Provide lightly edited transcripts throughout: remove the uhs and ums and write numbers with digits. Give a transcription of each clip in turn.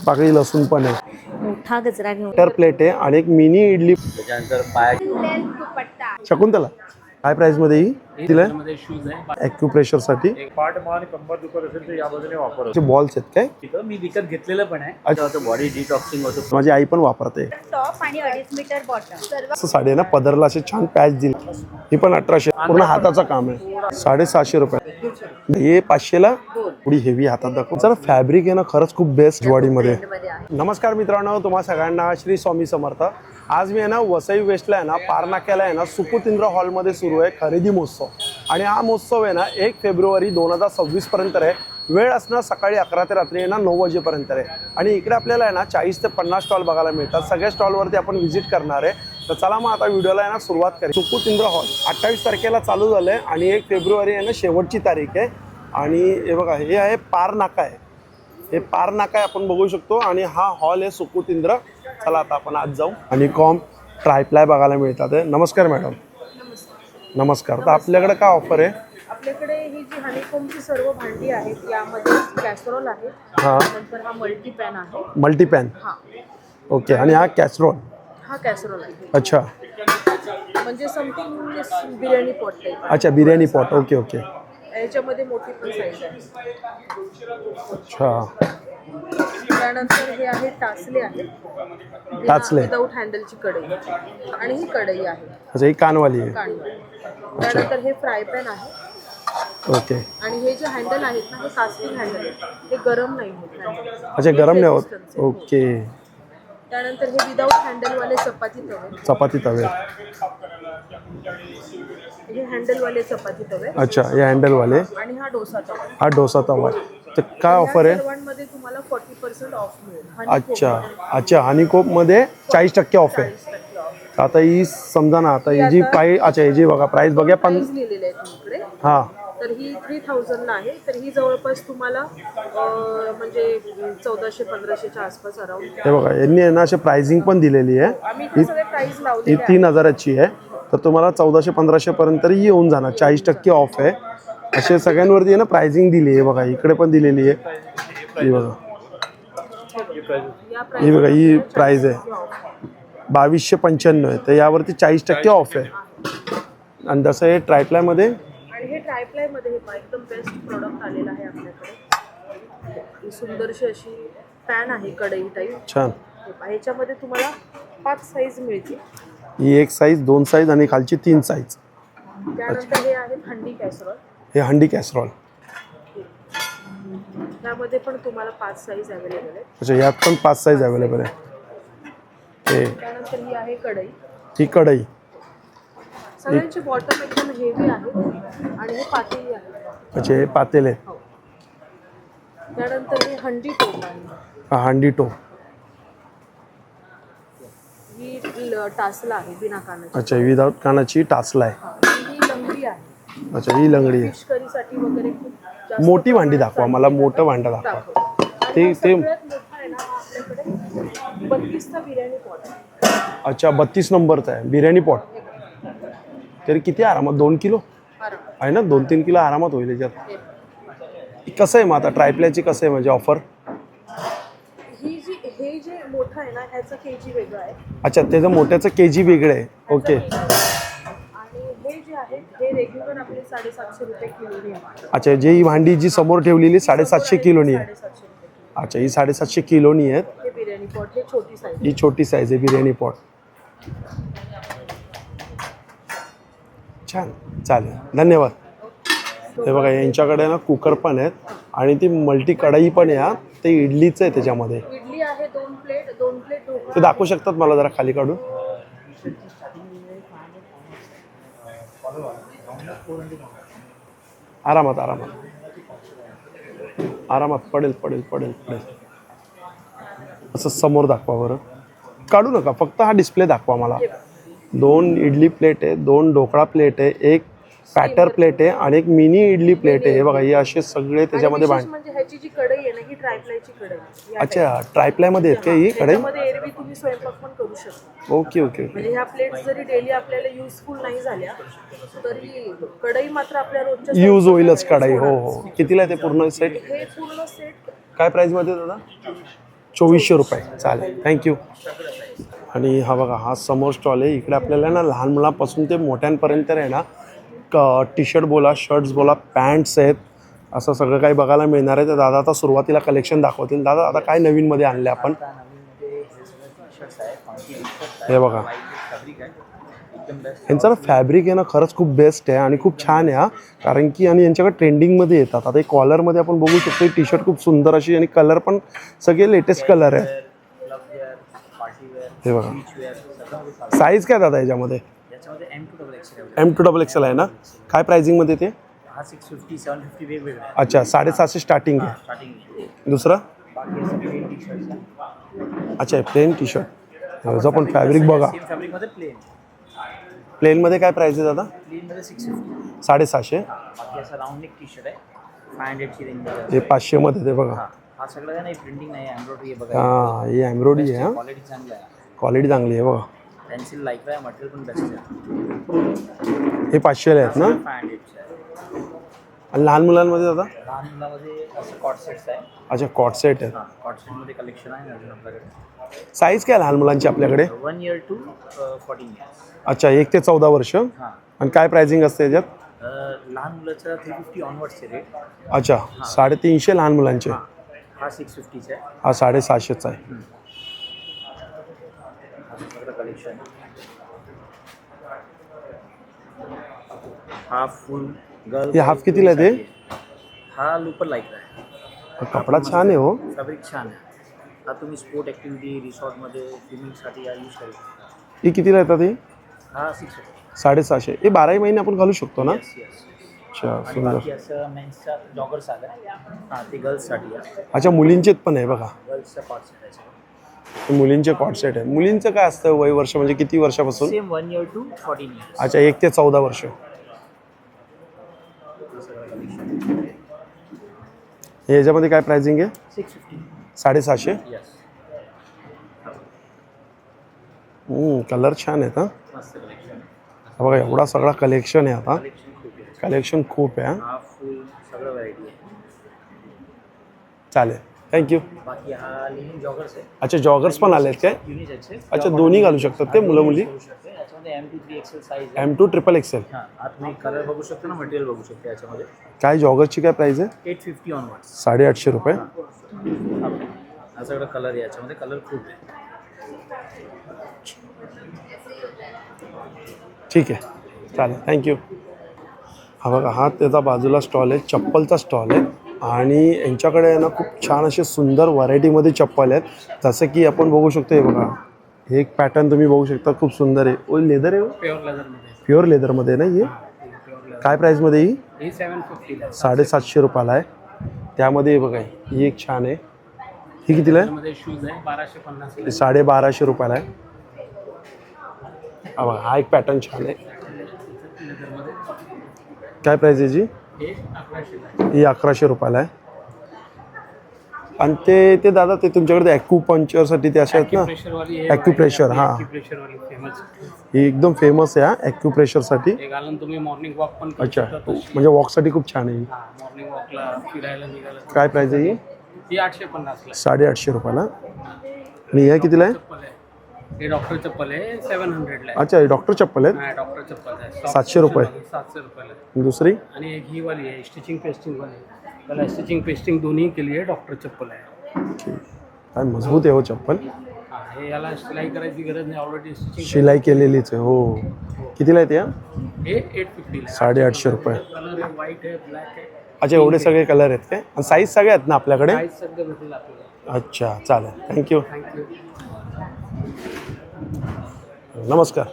पाकळी लसूण पण आहे, मोठा गजरा घेऊन बटर प्लेट आहे आणि एक मिनी इडली. त्याच्यानंतर पाय शकुंतला काय प्राइस मध्ये ही दिलाय? मध्ये शूज आहे. ॲक्युप्रेशर साठी एक पाठ मान कंबर दुखत असेल तर या बाजूने वापरतो. बॉल्स आहेत काय? तिथं मी विकत घेतलेलं पण आहे. त्याचं बॉडी डिटॉक्सिंग होतं. माझी आई पण वापरते. टॉप आणि 2.5 मीटर बॉटम सर्व असं साडी आहे ना, पदरला असे छान पॅच दिली. ही पण 1800, पूर्ण हाताचं काम आहे. 750 रुपये. हे 500ला थोडी हेवी हातात दाखव. जरा फॅब्रिक आहे ना, खरंच खूप बेस्ट ज्वाडीमध्ये. मध्ये आहे. नमस्कार मित्रांनो, तुम्हा सगळ्यांना श्री स्वामी समर्थ. आज मी आहे ना वसई वेस्टला आहे ना, पारनाक्याला आहे ना, सुकुतिंद्र हॉलमध्ये सुरू आहे खरेदी महोत्सव. आणि हा महोत्सव आहे ना 1 फेब्रुवारी 2026 पर्यंत आहे. वेळ असणार सकाळी 11 ते रात्री आहे ना 9 वाजेपर्यंत आहे. आणि इकडे आपल्याला आहे ना 40 ते 50 स्टॉल बघायला मिळतात. सगळ्या स्टॉलवरती आपण व्हिजिट करणार आहे. तर चला मग आता व्हिडिओला आहे ना सुरुवात करू. सुकुतिंद्र हॉल 28 तारखेला चालू झालं आहे आणि 1 फेब्रुवारी आहे ना शेवटची तारीख आहे. आणि हे बघा, हे आहे पारनाका आहे. हे पारनाका आहे, आपण बघू शकतो. आणि हा हॉल आहे सुकुतिंद्र. चला आता आपण आज जाऊ. आणि ट्रायप्लाय बघायला मिळतात. नमस्कार मॅडम. नमस्कार. तर आपल्याकडे काय ऑफर आहे? आपल्याकडे ही जी हनीकोमची सर्व भांडी आहेत, यामध्ये कॅसरोल आहे. हां, नंतर हा मल्टीपॅन आहे. मल्टीपॅन. हा ओके. आणि हा कॅसरोल. हा कॅसरोल आहे. अच्छा म्हणजे समथिंग बिर्याणी पॉट टाईप. अच्छा, बिर्याणी पॉट. Okay okay. याच्यामध्ये मोठी पण साईज आहे. अच्छा, त्यानंतर हे आहे टाचले आहेत. टाचले. विदाऊट हँडलची कढई आणि ही कढई आहे अच्छा, ही कानवाली आहे. कांडी. त्यानंतर हे फ्राय पॅन आहे. ओके. आणि हे जे हँडल आहेत ना, हे कास्टिंग हँडल आहे. हे गरम नाही होत हँडल. अच्छा, गरम नाही होत. ओके. त्यानंतर हे विदाऊट हँडलवाले चपाती तवे. चपाती तवे. हे हँडलवाले चपाती तवे. अच्छा, हे हँडलवाले. आणि हा डोसा तवा. हा डोसा तवा. तर काय ऑफर आहे? सर्वांमध्ये तुम्हाला 40% ऑफ मिळेल. अच्छा अच्छा, हनीकोपमध्ये 40% ऑफ आहे. 40% ऑफ. आता ही समजा ना, आता ही जी प्राईस, अच्छा ही जी बघा प्राईस बघा पण. प्राइस लिहिलेले आहेत इकडे. हां, तर ही 3000 ला आहे. तर ही जवळपास तुम्हाला म्हणजे 1400-1500च्या आसपास अराउंड. हे बघा, यांनी आहे ना अशी प्राइसिंग पण दिलेली आहे. आम्ही इथे सगळे प्राइस ही लावलेले आहेत. 3000ची आहे. तर तुम्हाला 1400-1500 पर्यंत येऊन जाणार. 40% ऑफ आहे. असे सगळ्यांवरती आहे ना प्राइसिंग दिली आहे. बघा इकडे पण दिलेली आहे. ही बघा, या ही बघा, ही प्राइस आहे 2295 आहे. तर यावरती 40% ऑफ आहे. आणि जसं हे ट्रायप्लायमध्ये. आणि हे ट्रायप्लाय मध्ये हे एकदम बेस्ट प्रोडक्ट आलेलं आहे आपल्याकडे. ही सुंदरशी अशी पॅन आहे कढई टाईप. छान. ह्याच्यामध्ये तुम्हाला 5 साईज मिळतील. ही 1 साईज, 2 साईज आणि खालची 3 साईज. त्यानंतर हे आहे हंडी कॅसरोल. हे हंडी कॅसरॉल. त्यामध्ये पण तुम्हाला 5 साईज अवेलेबल आहेत. अच्छा, यात पण 5 साईज अवेलेबल आहे. हे त्यानंतर ही आहे कढई. ही कढई. सगळ्यांचे बॉटम एकदम हेवी आहेत आणि हे पातेली आहे. अच्छा, हे पातेले. हो. त्यानंतर ही हंडी टोप आहे. हा, हंडी टोप. ही टासला आहे बिना कानाची. अच्छा, विदाउट कानाची टाचला आहे. ही लंगडी आहे. अच्छा, ही लंगडी आहे. फिश करीसाठी वगैरे खूप जास्त मोठी भांडी दाखवा प्रमाणात मला, चालते. मोठं भांडं दाखवा. आणि ते हा ते सगळ्यात मोठा आहे ना, हा आपल्याकडे 32चा बिर्याणी पॉट आहे. अच्छा, 32 नंबरचा आहे बिर्याणी पॉट. तरी किती आरामात 2 किलो आहे ना, 2-3 किलो आरामात होईल याच्यात. कसं आहे मग आता ट्रायप्लायची कसं आहे म्हणजे ऑफर? हे जे मोठं आहे ना, ह्याचं केजी वेगळं आहे. अच्छा, त्याचं मोठ्याचं केजी वेगळं आहे. ओके. आणि हे जे आहे हे रेग्युलर आपले 750 रुपये किलोनी आहे. अच्छा, जी ही भांडी जी समोर ठेवलेली 750 किलोनी आहे. 750 रुपये. अच्छा, ही 750 किलोनी आहेत. हे बिर्याणी पॉट, हे छोटी साईज. ही छोटी साईज आहे बिर्याणी पॉट. छान, चालेल, धन्यवाद. हे बघा, यांच्याकडे ना कुकर पण आहेत आणि ती मल्टी कढई पण आहे. हा, ते इडलीचं आहे त्याच्यामध्ये. इडली आहे 2 प्लेट ढोकळा. ते दाखवू शकतात मला जरा खाली काढून? आरामात आरामात आरामात पडेल पडेल पडेल पडेल. असं समोर दाखवा बरं, काढू नका, फक्त हा डिस्प्ले दाखवा मला. 2 इडली प्लेट आहे, 2 ढोकळा प्लेट आहे, 1 पॅटर प्लेट आहे आणि 1 मिनी इडली प्लेट आहे. हे बघा, हे असे सगळे त्याच्यामध्ये भांड. म्हणजे ह्याची जी कढई आहे ना, ही ट्रायप्लायची कढई. अच्छा, ट्रायप्लायमध्ये आहेत का ही कढई? त्याच्यामध्ये एरवी तुम्ही स्वयंपाक पण करू शकता. Okay okay okay. म्हणजे ह्या प्लेट्स जरी डेली आपल्याला युजफुल नाही झाल्या तरी कढई मात्र आपल्या रोजच्या यूज होईलच कढई. हो हो. कितीला आहे ते पूर्ण सेट? हे पूर्ण सेट काय प्राइस मध्ये दादा? ₹2400 चालेल, थँक्यू. आणि हा बघा, हा समोर स्टॉल आहे. इकडे आपल्याला ना लहान मुलांपासून ते मोठ्यांपर्यंत आहे ना टी शर्ट बोला, शर्ट्स बोला, पॅन्ट्स आहेत, असं सगळं काही बघायला मिळणार आहे. तर दादा आता सुरुवातीला कलेक्शन दाखवतील. दादा आता काय नवीनमध्ये आणले आपण? आता नवीनमध्ये हे सगळं टी-शर्ट्स आहे, फंकी टी-शर्ट्स आहे. हे बघा, फॅब्रिक आहे एकदम बेस्ट. यांचं ना फॅब्रिक आहे ना खरंच खूप बेस्ट आहे आणि खूप छान आहे हा. कारण की आणि यांच्याकडे ट्रेंडिंगमध्ये येतात. आता एक कॉलरमध्ये आपण बघू शकतो टी शर्ट खूप सुंदर अशी आणि कलर पण सगळे लेटेस्ट कलर आहे. क्लबवेअर, पार्टीवेअर, हे बघा, बीचवेअर सगळं चालू. साईज काय दादा याच्यामध्ये? याच्यामध्ये M2XL M2XL आहे ना? काय प्राइसिंगमध्ये ते? हा 650 750 वेगवेगळे आहे. अच्छा, 750 स्टार्टिंग आहे. स्टार्टिंग. दुसरं? बाकी असं प्लेन टी-शर्ट्स आहे. अच्छा, प्लेन टी शर्ट. याचं पण फॅब्रिक बघा. सेम फॅब्रिकमध्ये प्लेन. प्लेनमध्ये काय प्राइस आहे दादा? प्लेनमध्ये 650. 750. बाकी असं राऊंड नेक टी-शर्ट आहे 500 ची रेंजमध्ये. हे 500 मध्ये ते बघा. हा सगळं नाही प्रिंटिंग नाही, एम्ब्रॉयडरी आहे बघा. हां, ही एम्ब्रॉयडरी आहे. क्वालिटी चांगली आहे. क्वालिटी चांगली आहे बघा. पेन्सिल लाईक आहे, मटेरियल पण बेस्ट आहे. हे 500 आहेत ना? 500 चे आहे. आणि लहान मुलांमध्ये दादा? लहान मुलामध्ये असं कॉट सेट्स आहे. अच्छा, कॉट सेट आहेत. हां, कॉट सेटमध्ये कलेक्शन आहे अजून आपल्याकडे. साईज काय लहान मुलांची आपल्याकडे? 1 year to 14 years. अच्छा, 1 ते 14 वर्ष. हां, आणि काय प्राइसिंग असते याच्यात? लहान मुलाचं 350 ऑनवर्डचे रेट. अच्छा, 350 लहान मुलांचे. हा 650 चा आहे. हा 750चा आहे. असं सगळं कलेक्शन. हा फुल गर्ल. हे हाफ कितीला आहे ते? हा लुपर लाईक आहे. कपडा छान आहे हो. फॅब्रिक छान आहे. हा तुम्ही स्पोर्ट ॲक्टिव्हिटी रिसॉर्टमध्ये स्विमिंगसाठी या यूज करू शकता. ही कितीला येतात ही? हा 650. 750. हे 12 महिने आपण घालू शकतो ना? Yes yes. अच्छा, आणि सुंदर. बाकी असं मेन्सचा जॉगर्स आला. हां, ते गर्ल्ससाठी आहे. अच्छा, मुलींचेच पण आहे बघा. गर्ल्सचा कॉट सेट आहे. हे मुलींचे कॉट सेट आहे. मुलींचं काय असतं वय वर्ष, म्हणजे किती वर्षापासून? Same 1 year to 14 years. अच्छा, 1 ते 14 वर्ष. हे याच्यामध्ये काय प्राइसिंग आहे? 650. 750. येस. कलर छान आहेत हा. मस्त कलेक्शन. हा बघा, एवढा सगळा कलेक्शन आहे आता. कलेक्शन खूप आहे. कलेक्शन खूप आहे हा. हा फुल सगळं व्हरायटी आहे. चालेल, थँक्यू. बाकी हा लिनिन जॉगर्स आहे. अच्छा, जॉगर्स पण आले आहेत काय? युनिसेक्सचे. अच्छा, दोन्ही घालू शकतात ते मुलं मुली? करू शकते. याच्यामध्ये M2 3XL साईज आहे. M2XXL. हां, आता तुम्ही कलर बघू शकता ना, मटेरियल बघू शकता याच्यामध्ये. काय जॉगर्सची काय प्राइस आहे? 850 ऑनवर्ड्स. 850 हा सगळं कलर आहे याच्यामध्ये. कलर खूप आहे. ठीक आहे, चालेल, थँक्यू. हा बघा, हा त्याचा बाजूला स्टॉल आहे, चप्पलचा स्टॉल आहे. आणि यांच्याकडे आहे ना खूप छान असे सुंदर व्हरायटीमध्ये चप्पल आहेत. जसं की आपण बघू शकतो, हे बघा, हे एक पॅटर्न तुम्ही बघू शकता, खूप सुंदर आहे. ओ, लेदर आहे? प्युअर लेदरमध्ये. प्युअर लेदरमध्ये ना? ही काय प्राईसमध्ये? ही 750 ₹750 आहे. त्यामध्ये हे बघा, ही एक छान आहे. ही कितीला आहे? मध्ये शूज आहे 1250. हे ₹1250 आहे. हा बघा, हा एक पॅटर्न छान आहे. काय प्राईस आहे जी? हे 1100. ही ₹1100 आहे. आणि ते दादा, ते तुमच्याकडे ॲक्युपंक्चरसाठी ते असे आहेत ना? ॲक्युप्रेशर. हां, प्रेशरवाली फेमस. ही एकदम फेमस आहे हा ॲक्युप्रेशरसाठी. हे घालून तुम्ही मॉर्निंग वॉक पण करू अच्छा, शकता. म्हणजे वॉकसाठी खूप छान आहे ही. हां, मॉर्निंग वॉकला फिरायला निघाला. काय प्राईस आहे ही? ही 850 ला. ₹850. आणि हे कितीला आहे? चप्पल आहे. हे डॉक्टर चप्पल आहे 700 ला. अच्छा, हे डॉक्टर चप्पल आहेत. हा, डॉक्टर चप्पल आहे. ₹700. 700 ला. दुसरी? आणि एक ही वाली आहे स्टिचिंग पेस्टिंग वाली. त्याला स्टिचिंग पेस्टिंग दोन्ही के लिए डॉक्टर चप्पल आहे. काय मजबूत आहे हो चप्पल. हा, हे याला शिलाई करायची गरज नाही, ऑलरेडी स्टिचिंग. शिलाई केलेलीच आहे हो. कितीला आहे त्या? हे 850 ला. ₹850. कलर आहे, व्हाईट आहे, ब्लॅक आहे. अच्छा, एवढे सगळे कलर आहेत काय? आणि साईज सगळे आहेत ना आपल्याकडे? साईज सगळं भेटेल आपल्याला. अच्छा, चालेल, थँक्यू. थँक्यू. नमस्कार.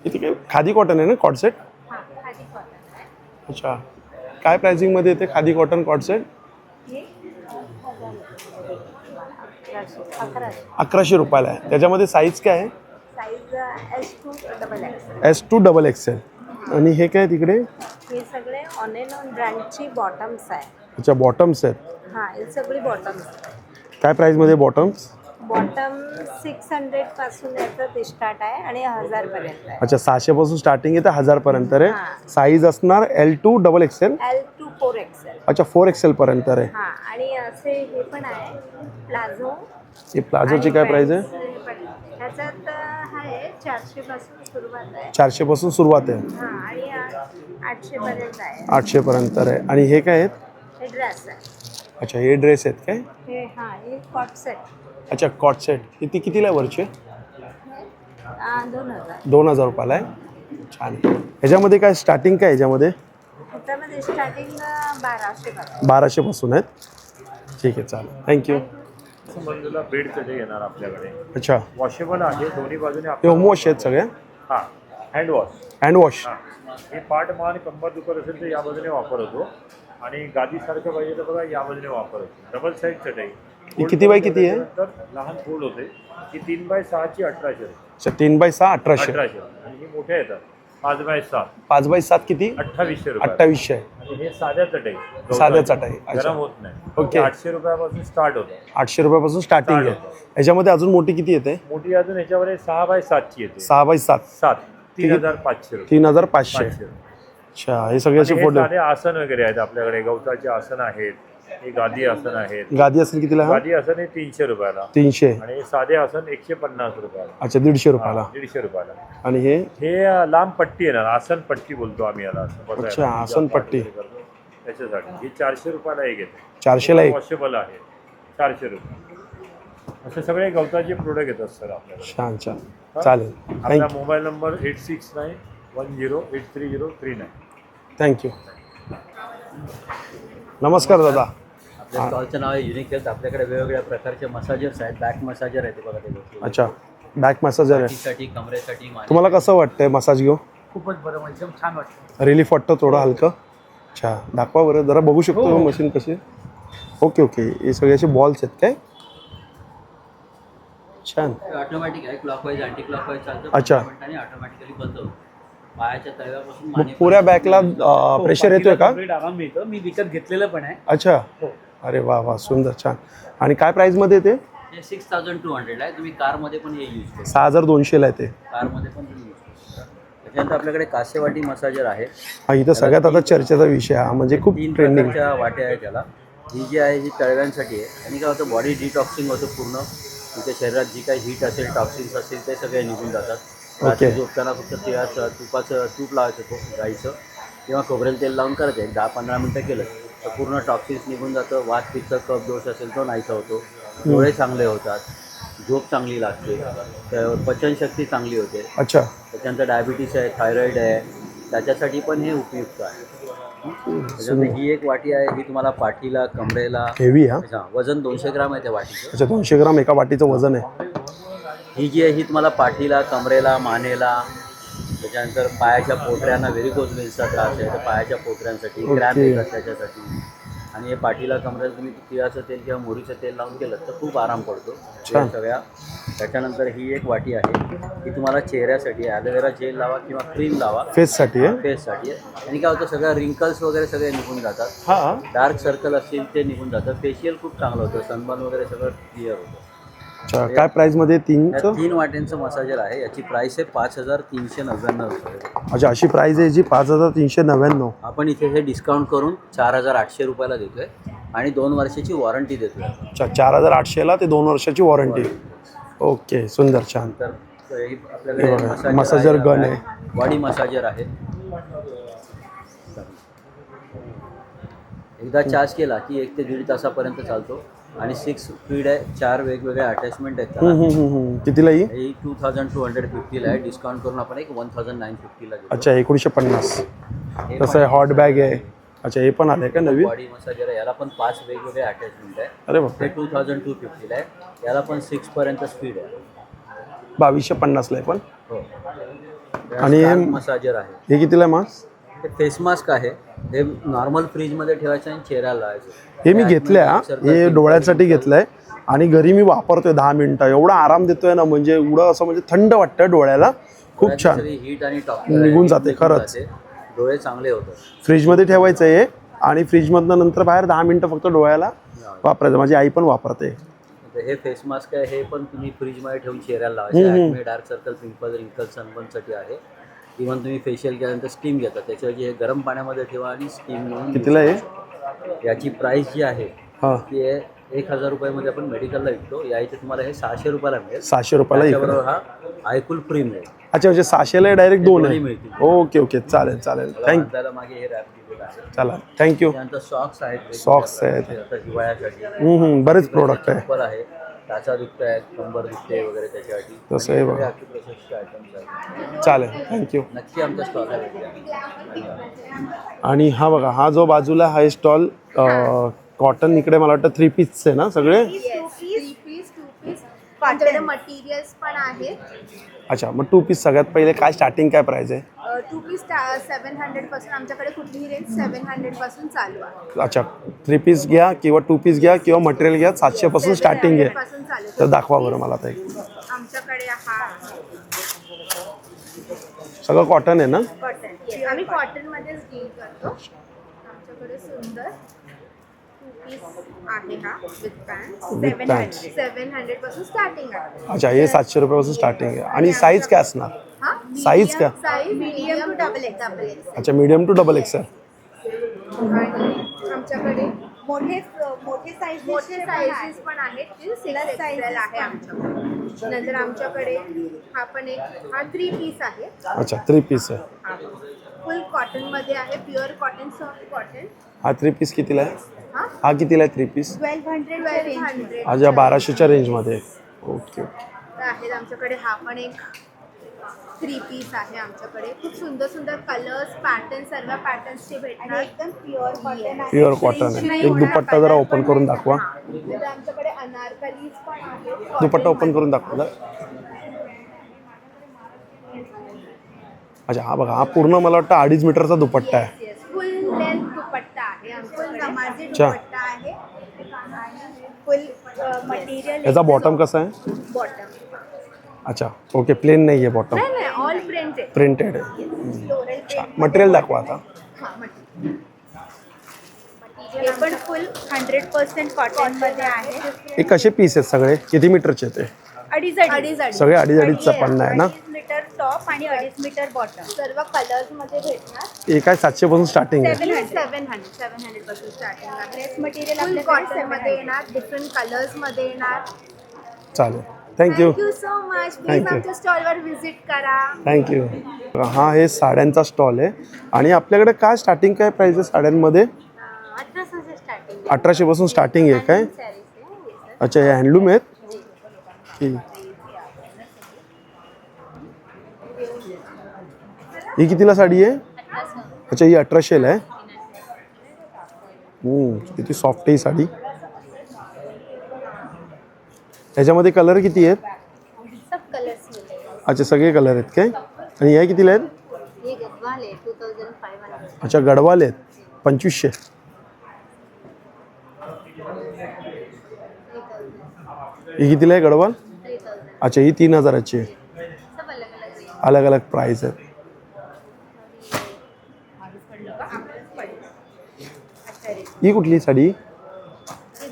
इथे काय खादी कॉटन आहे ना कॉट सेट? हां, खादी कॉटन आहे. अच्छा, काय प्राइसिंगमध्ये येते खादी कॉटन कॉट सेट? हे 1100. ₹1100 आहे. त्याच्यामध्ये साईज काय आहे? Size S2XL. S2XXL. आणि हे काय तिकडे? हे सगळे ऑन अँड ऑन ब्रँडची बॉटम्स आहे. अच्छा, बॉटम्स आहेत. हां, हे सगळी बॉटम्स. काय प्राईसमध्ये बॉटम्स? बॉटम 600 पासून याचं ते स्टार्ट आहे आणि 1000 पर्यंत आहे. अच्छा 600 पासून स्टार्टिंग आहे तर 1000 पर्यंत आहे. हां. साईज असणार L2 XXL. L2 4XL. अच्छा 4XL पर्यंत आहे. हा आणि असे हे पण आहे प्लाझो. हे प्लाझोची काय प्राइस आहे? ह्याच्यात आहे 400 पासून सुरुवात आहे. 400 पासून सुरुवात आहे. हा आणि 800 पर्यंत आहे. 800 पर्यंत आहे. आणि हे काय आहेत? हे ड्रेस आहे. अच्छा हे ड्रेस आहेत काय? हे हा हे कॉट सेट. अच्छा कॉट सेट. ती कितीला आहे वरचे? 2000. 2000 रुपयाला आहे. छान आहे. ह्याच्यामध्ये काय स्टार्टिंग काय ह्याच्यामध्ये? ह्याच्यामध्ये स्टार्टिंग 1200 पासून. 1200 पासून आहेत. ठीक आहे चालेल थँक्यू. बाजूला बेड चढे येणार आपल्याकडे. अच्छा वॉशेबल आहे दोन्ही बाजूने. हे होम वॉश आहेत सगळे? हां हँड वॉश. Hand wash. हां हे पाठ मान कंबर दुखत असेल तर या बाजूने वापर होतो आणि गादीसारखं पाहिजे तर बघा या बाजूने वापर होतो. डबल साईड चटई. ही किती बाय किती आहे? तर लहान फोल्ड होते. ही 3x6ची 1800. अच्छा 3x6 1800. 1800 आणि ही मोठ्या येतात 5x7. 5x7 किती? 2800 रुपये. 2800 आहे. आणि हे साध्या चटई. साध्या चटई. अच्छा. गरम होत नाही. ओके. 800 रुपयापासून स्टार्ट होतं. 800 रुपयापासून स्टार्टिंग आहे. ह्याच्यामध्ये अजून मोठी किती येते? मोठी अजून ह्याच्यावर 6x7ची येते. 6x7. 7 3500 रुपये. 3500. 500. अच्छा हे सगळे असे आणि हे फोटो. साधे आसन वगैरे आहेत आपल्याकडे. गवताचे आसन आहेत. हे गादी आसन आहेत. गादी असेल कितीला? गादी आसन हे 300 रुपयाला 300. आणि हे साधे आसन 150 रुपयाला. अच्छा 150 रुपयाला. 150 रुपयाला. आणि हे? हे लांब पट्टी येणार. आसन पट्टी बोलतो आम्ही याला. असं बसायला. अच्छा, आसन पट्टी. त्याच्यासाठी हे 400 रुपयाला एक येते. 400ला एक. वॉशेबल आहे 400 रुपये. असे सगळे गवताचे प्रोडक्ट येतात सर आपल्याकडे. छान छान चालेल आपला मोबाईल नंबर 8691083039. थँक्यू. नमस्कार दादा. आपल्या स्टॉलचं नाव आहे युनिक हेल्थ. आपल्याकडे वेगवेगळ्या प्रकारचे मसाजर्स आहेत. बॅक मसाजर आहे ते बघा ते गोष्टी. अच्छा बॅक मसाजर आहे. पाठीसाठी कमरेसाठी तुम्हाला कसं वाटतंय मसाज घेऊ? खूपच बरं एकदम छान वाटतं. रिलीफ वाटतं थोडं हलकं? अच्छा दाखवा बरं जरा बघू शकतो मशीन कशी आहे? ओके ओके हे सगळे असे बॉल्स आहेत काय? छान. ऑटोमॅटिक आहे. क्लॉकवाईज अँटी क्लॉकवाईज चालतं. अच्छा. आणि ऑटोमॅटिकली बंद होतं. पायाच्या तळव्यापासून मग पुऱ्या बॅकला प्रेशर येतोय का? कंप्लीट आराम मिळतो. मी विकत घेतलेलं पण आहे. अच्छा अरे वा वा सुंदर छान. आणि काय प्राइसमध्ये येते? हे 6200 आहे. तुम्ही कारमध्ये पण हे यूज करू. 6200ला आहे ते. कारमध्ये पण तुम्ही यूज करू. त्याच्यानंतर आपल्याकडे कासेवाटी मसाजर आहे. हा इथं सगळ्यात आता चर्चेचा विषय हा म्हणजे खूप 3 ट्रेंडिंग. प्रकारच्या वाट्या आहेत त्याला. ही जी आहे ही तळव्यांसाठी आहे. आणि काय होतं बॉडी डिटॉक्सिंग होतं पूर्ण. तुमच्या शरीरात जी काही हीट असेल टॉक्सिन्स असतील ते सगळे निघून जातात. रात्री झोपताना फक्त तिळाचं तूप लावायचं गाईचं किंवा खोबरेल तेल लावून करायचं. 10-15 मिनटं केलं तर पूर्ण टॉक्सिन्स निघून जातं. वात पित्त कफ दोष असेल तो नाहीसा होतो. डोळे चांगले होतात. झोप चांगली लागते. पचनशक्ती चांगली होते. अच्छा. त्याच्यानंतर डायबिटीस आहे थायरॉईड आहे त्याच्यासाठी पण हे उपयुक्त आहे. त्याच्यानंतर ही एक वाटी आहे. ही तुम्हाला पाठीला कमरेला हेवी हा. वजन 200 ग्राम आहे त्या वाटीचं. अच्छा 200 ग्राम एका वाटीचं वजन आहे. ही जी आहे ही तुम्हाला पाठीला कमरेला मानेला त्याच्यानंतर पायाच्या पोटऱ्यांना व्हेरिकोज वेन्सचा त्रास आहे तर पायाच्या पोटऱ्यांसाठी क्रॅम्प येतात त्याच्यासाठी. आणि हे पाठीला कमरेला तुम्ही तिळाचं तेल किंवा मोहरीचं तेल लावून केलं तर खूप आराम पडतो सगळ्या. त्याच्यानंतर ही एक वाटी आहे ही तुम्हाला चेहऱ्यासाठी ॲलोवेरा जेल लावा किंवा क्रीम लावा. फेससाठी आहे. फेससाठी आहे. आणि काय होतं सगळ्या रिंकल्स वगैरे सगळे निघून जातात. हा डार्क सर्कल असतील ते निघून जातं. फेशियल खूप चांगलं होतं. सनबर्न वगैरे सगळं क्लिअर होतं. अच्छा काय प्राइसमध्ये? या 3 वाट्यांचं मसाजर आहे. याची प्राइस आहे 5399 रुपये. अच्छा अशी प्राइस आहे जी 5399. आपण इथे हे डिस्काउंट करून 4800 रुपयाला देतोय आणि 2 वर्षाची वॉरंटी देतोय. अच्छा 4800ला ते 2 वर्षाची वॉरंटी. ओके सुंदर छान. तर आपल्याकडे मसाजर गन आहे. बॉडी मसाजर आहे. एकदा चार्ज केला की 1 ते 1.5 तासापर्यंत चालतो. आणि 6 स्पीड आहे. 4 वेगवेगळे अटॅचमेंट आहेत त्याला. कितीला ही? 2250ला आहे. डिस्काउंट करून आपण एक 1950ला देतो. अच्छा 1950. तसं आहे. हॉट बॅग आहे. अच्छा हे पण आलंय का नवीन? बॉडी मसाजर आहे. याला पण 5 वेगवेगळे अटॅचमेंट आहे. अरे बापरे. ते 2250ला आहे. याला पण 6 पर्यंत स्पीड आहे. 2250ला आहे पण. हो. आणि हे मसाजर आहे. हे कितीला आहे मास्क? ते फेस मास्क आहे. हे नॉर्मल फ्रीजमध्ये ठेवायचं आणि चेहऱ्याला लावायचं. हे मी घेतलंय हा. हे डोळ्यासाठी घेतलंय आणि घरी मी वापरतोय 10 मिनिटं. एवढा आराम देतोय ना म्हणजे एवढं असं म्हणजे थंड वाटतं डोळ्याला. खूप छान. हीट आणि निघून जाते खरंच. डोळे चांगले होतात. फ्रीजमध्ये ठेवायचं हे आणि फ्रीजमधनं नंतर बाहेर 10 मिनिटं फक्त डोळ्याला वापरायचं. माझी आई पण वापरते. तर हे फेस मास्क आहे, हे पण तुम्ही फ्रीजमध्ये ठेवून चेहऱ्याला लावायचे. ॲक्ने, डार्क सर्कल, पिंपल, रिंकल, सनबर्नसाठी आहे. इव्हन तुम्ही फेशियल केल्यानंतर स्टीम घेता, त्याच्याऐवजी हे गरम पाण्यामध्ये ठेवा आणि स्टीम घेऊन कितीला आहे? याची प्राइस जी आहे हां, ती आहे 1000 रुपयामध्ये आपण मेडिकलला विकतो. या इथे तुम्हाला हे 600 रुपयाला मिळेल. 600 रुपयाला इकडे. त्याच्याबरोबर हा आयकूल फ्री मिळेल. अच्छा, म्हणजे 600ला डायरेक्ट 2 दोन्ही आहे. मिळतील. ओके ओके, चालेल चालेल. त्याला मागे हे रॅप दिलेलं आहे. चला, थँक्यू. त्यानंतर सॉक्स आहेत. Socks आहेत. आता हिवाळ्यासाठी बरेच प्रोडक्ट आहे. चप्पल आहे, टाचा दुखत आहे, कंबर दुखते वगैरे त्याच्यासाठी. तसं आहे बघा. ॲक्युप्रेशरचे आयटम्स आहेत. चालेल, थँक्यू. नक्की आमच्या स्टॉलला भेटूया. आणि हा बघा, हा जो बाजूला हा स्टॉल कॉटन, इकडे मला वाटतं 3 पीस आहे ना सगळे. थ्री पीस, टू पीस, आमच्याकडे मटेरियल्स पण आहेत. अच्छा, मग 2 पीस सगळ्यात पहिले काय स्टार्टिंग काय प्राइस आहे? टू पीस 700 पासून, आमच्याकडे कुठलीही रेंज 700 पासून चालू आहे. अच्छा, 3 पीस घ्या किंवा 2 पीस घ्या किंवा मटेरियल घ्या, 700 पासून स्टार्टिंग 700 आहे. पासून चालू तर दाखवा बरं मला ते. आमच्याकडे हा सगळं कॉटन आहे ना? कॉटन, आम्ही कॉटन मध्येच डील करतो. आमच्याकडे सुंदर टू पीस आहे हा विथ पॅन्ट. pants. 700 पासून स्टार्टिंग आहे. अच्छा, हे 700 रुपयापासून स्टार्टिंग आहे. आणि साईज काय असणार? हा साईज का? Size medium to double X. अच्छा, मीडियम टू डबल एक्सेल. आणि आमच्याकडे मोठे मोठे साईजेस पण आहेत. ते 6 XL आहे आमच्याकडे. नंतर आमच्याकडे हा पण एक, हा 3 पीस आहे. अच्छा, 3 पीस आहे. फुल कॉटन मध्ये आहे, प्युअर कॉटन, सॉफ्ट कॉटन. हा 3 पीस कितीला आहे? हा हा कितीला आहे 3 पीस? 1200 अच्छा, 1200च्या रेंजमध्ये आहे. ओके. आहेत आमच्याकडे. हा पण एक 3 पीस आहे आमच्याकडे. खूप सुंदर सुंदर कलर्स, पॅटर्न, सर्व पॅटर्न्सचे भेटणार. एकदम प्युअर कॉटन आहे. प्युअर कॉटन आहे. एक दुपट्टा जरा ओपन करून दाखवा. नंतर आमच्याकडे अनारकलीज पण आहेत. दुपट्टा ओपन करून दाखवा. अच्छा, हा बघा, हा पूर्ण मला वाटतं 2.5 मीटरचा दुपट्टा आहे. फुल लेंथ दुपट्टा आहे, फुल नमाजी अच्छा. दुपट्टा आहे. आणि फुल मटेरियल याचा बॉटम कसा आहे? बॉटम अच्छा, ओके, प्लेन नाही आहे बॉटम, नाही, ऑल प्रिंटेड. प्रिंटेड आहे. Floral print. मटेरियल दाखवा आता. हा, मटेरियल. हे पण फुल 100% कॉटन मध्ये आहे. हे कसे पीस आहेत सगळे? किती मीटरचे ते? अडीच सगळे 2.5 पन्ना आहे ना? 2.5 मीटर टॉप आणि 2.5 मीटर बॉटम. सर्व कलर्स मध्ये भेटणार. हे काय 700 पासून स्टार्टिंग आहे? 700 पासून स्टार्टिंग आहे. ड्रेस मटेरियल फुल कॉटन मध्ये येणार, डिफरंट कलर्स मध्ये येणार. चालेल, thank you. Thank you so much. Thank please you. आमच्या स्टॉलवर व्हिजिट करा. थँक्यू. हा, हे साड्यांचा स्टॉल आहे. आणि आपल्याकडे काय स्टार्टिंग काय प्राइस आहे साड्यांमध्ये? 1800 स्टार्टिंग. 1800 पासून स्टार्टिंग आहे काय? अच्छा, हे हँडलूम आहेत. ठीक. ही कितीला साडी आहे? अच्छा, ही 1800ला आहे. किती सॉफ्ट आहे ही साडी. त्याच्यामध्ये कलर किती आहेत? सब कलर्स मिळेल. अच्छा, सगळे कलर आहेत काय? आणि या कितीला आहेत? ये गद्वाल आहे 2500. अच्छा, गडवाल आहेत 2500. ही कितीला आहे गडवाल? 3000. अच्छा, ही 3000ची आहे. सब अलग अलग रेंज. अलग अलग प्राइस आहेत. ही कुठली साडी? ये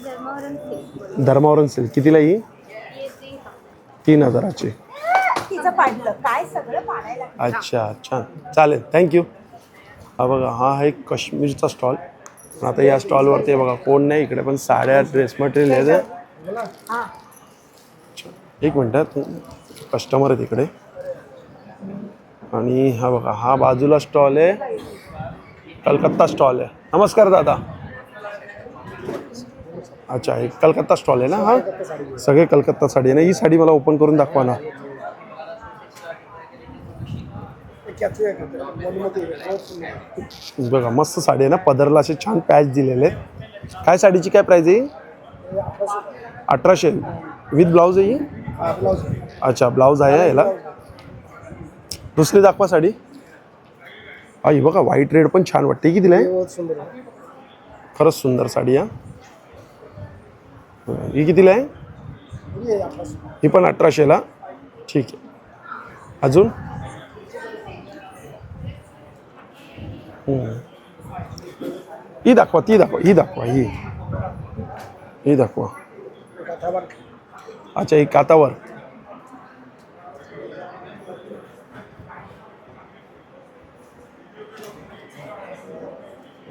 धर्मावरम सिल्क. धर्मावरण सिल्क. कितीला ही? ये 3000ची. तिचं पाडलं काय सगळं पाडायला. अच्छा, छान, चालेल, थँक्यू. हा बघा, हा आहे काश्मीरचा स्टॉल. पण आता या स्टॉलवरती बघा कोण नाही. इकडे पण साड्या, ड्रेस मटेरियल आहे. एक मिनटात, कस्टमर आहेत इकडे. आणि हा बघा, हा बाजूला स्टॉल आहे, कलकत्ता स्टॉल आहे. नमस्कार दादा. अच्छा, एक कलकत्ता स्टॉल आहे ना? हा, सगळे कलकत्ता साडी आहे ना? ही साडी मला ओपन करून दाखवा ना. बघा, मस्त साडी आहे ना? पदरला असे छान पॅच दिलेले आहेत. काय साडीची काय प्राइस आहे? 1800 विथ ब्लाऊज आहे ही? अच्छा, ब्लाऊज आहे याला. दुसरी दाखवा साडी. ही बघा, व्हाईट रेड पण छान वाटते. कितीला आहे? खरंच सुंदर साडी आहे. ही कितीला आहे? ही पण 1800ला. ठीक आहे. अजून ही दाखवा, ती दाखवा, ही दाखवा, ही दाखवा. अच्छा, एक कातावर.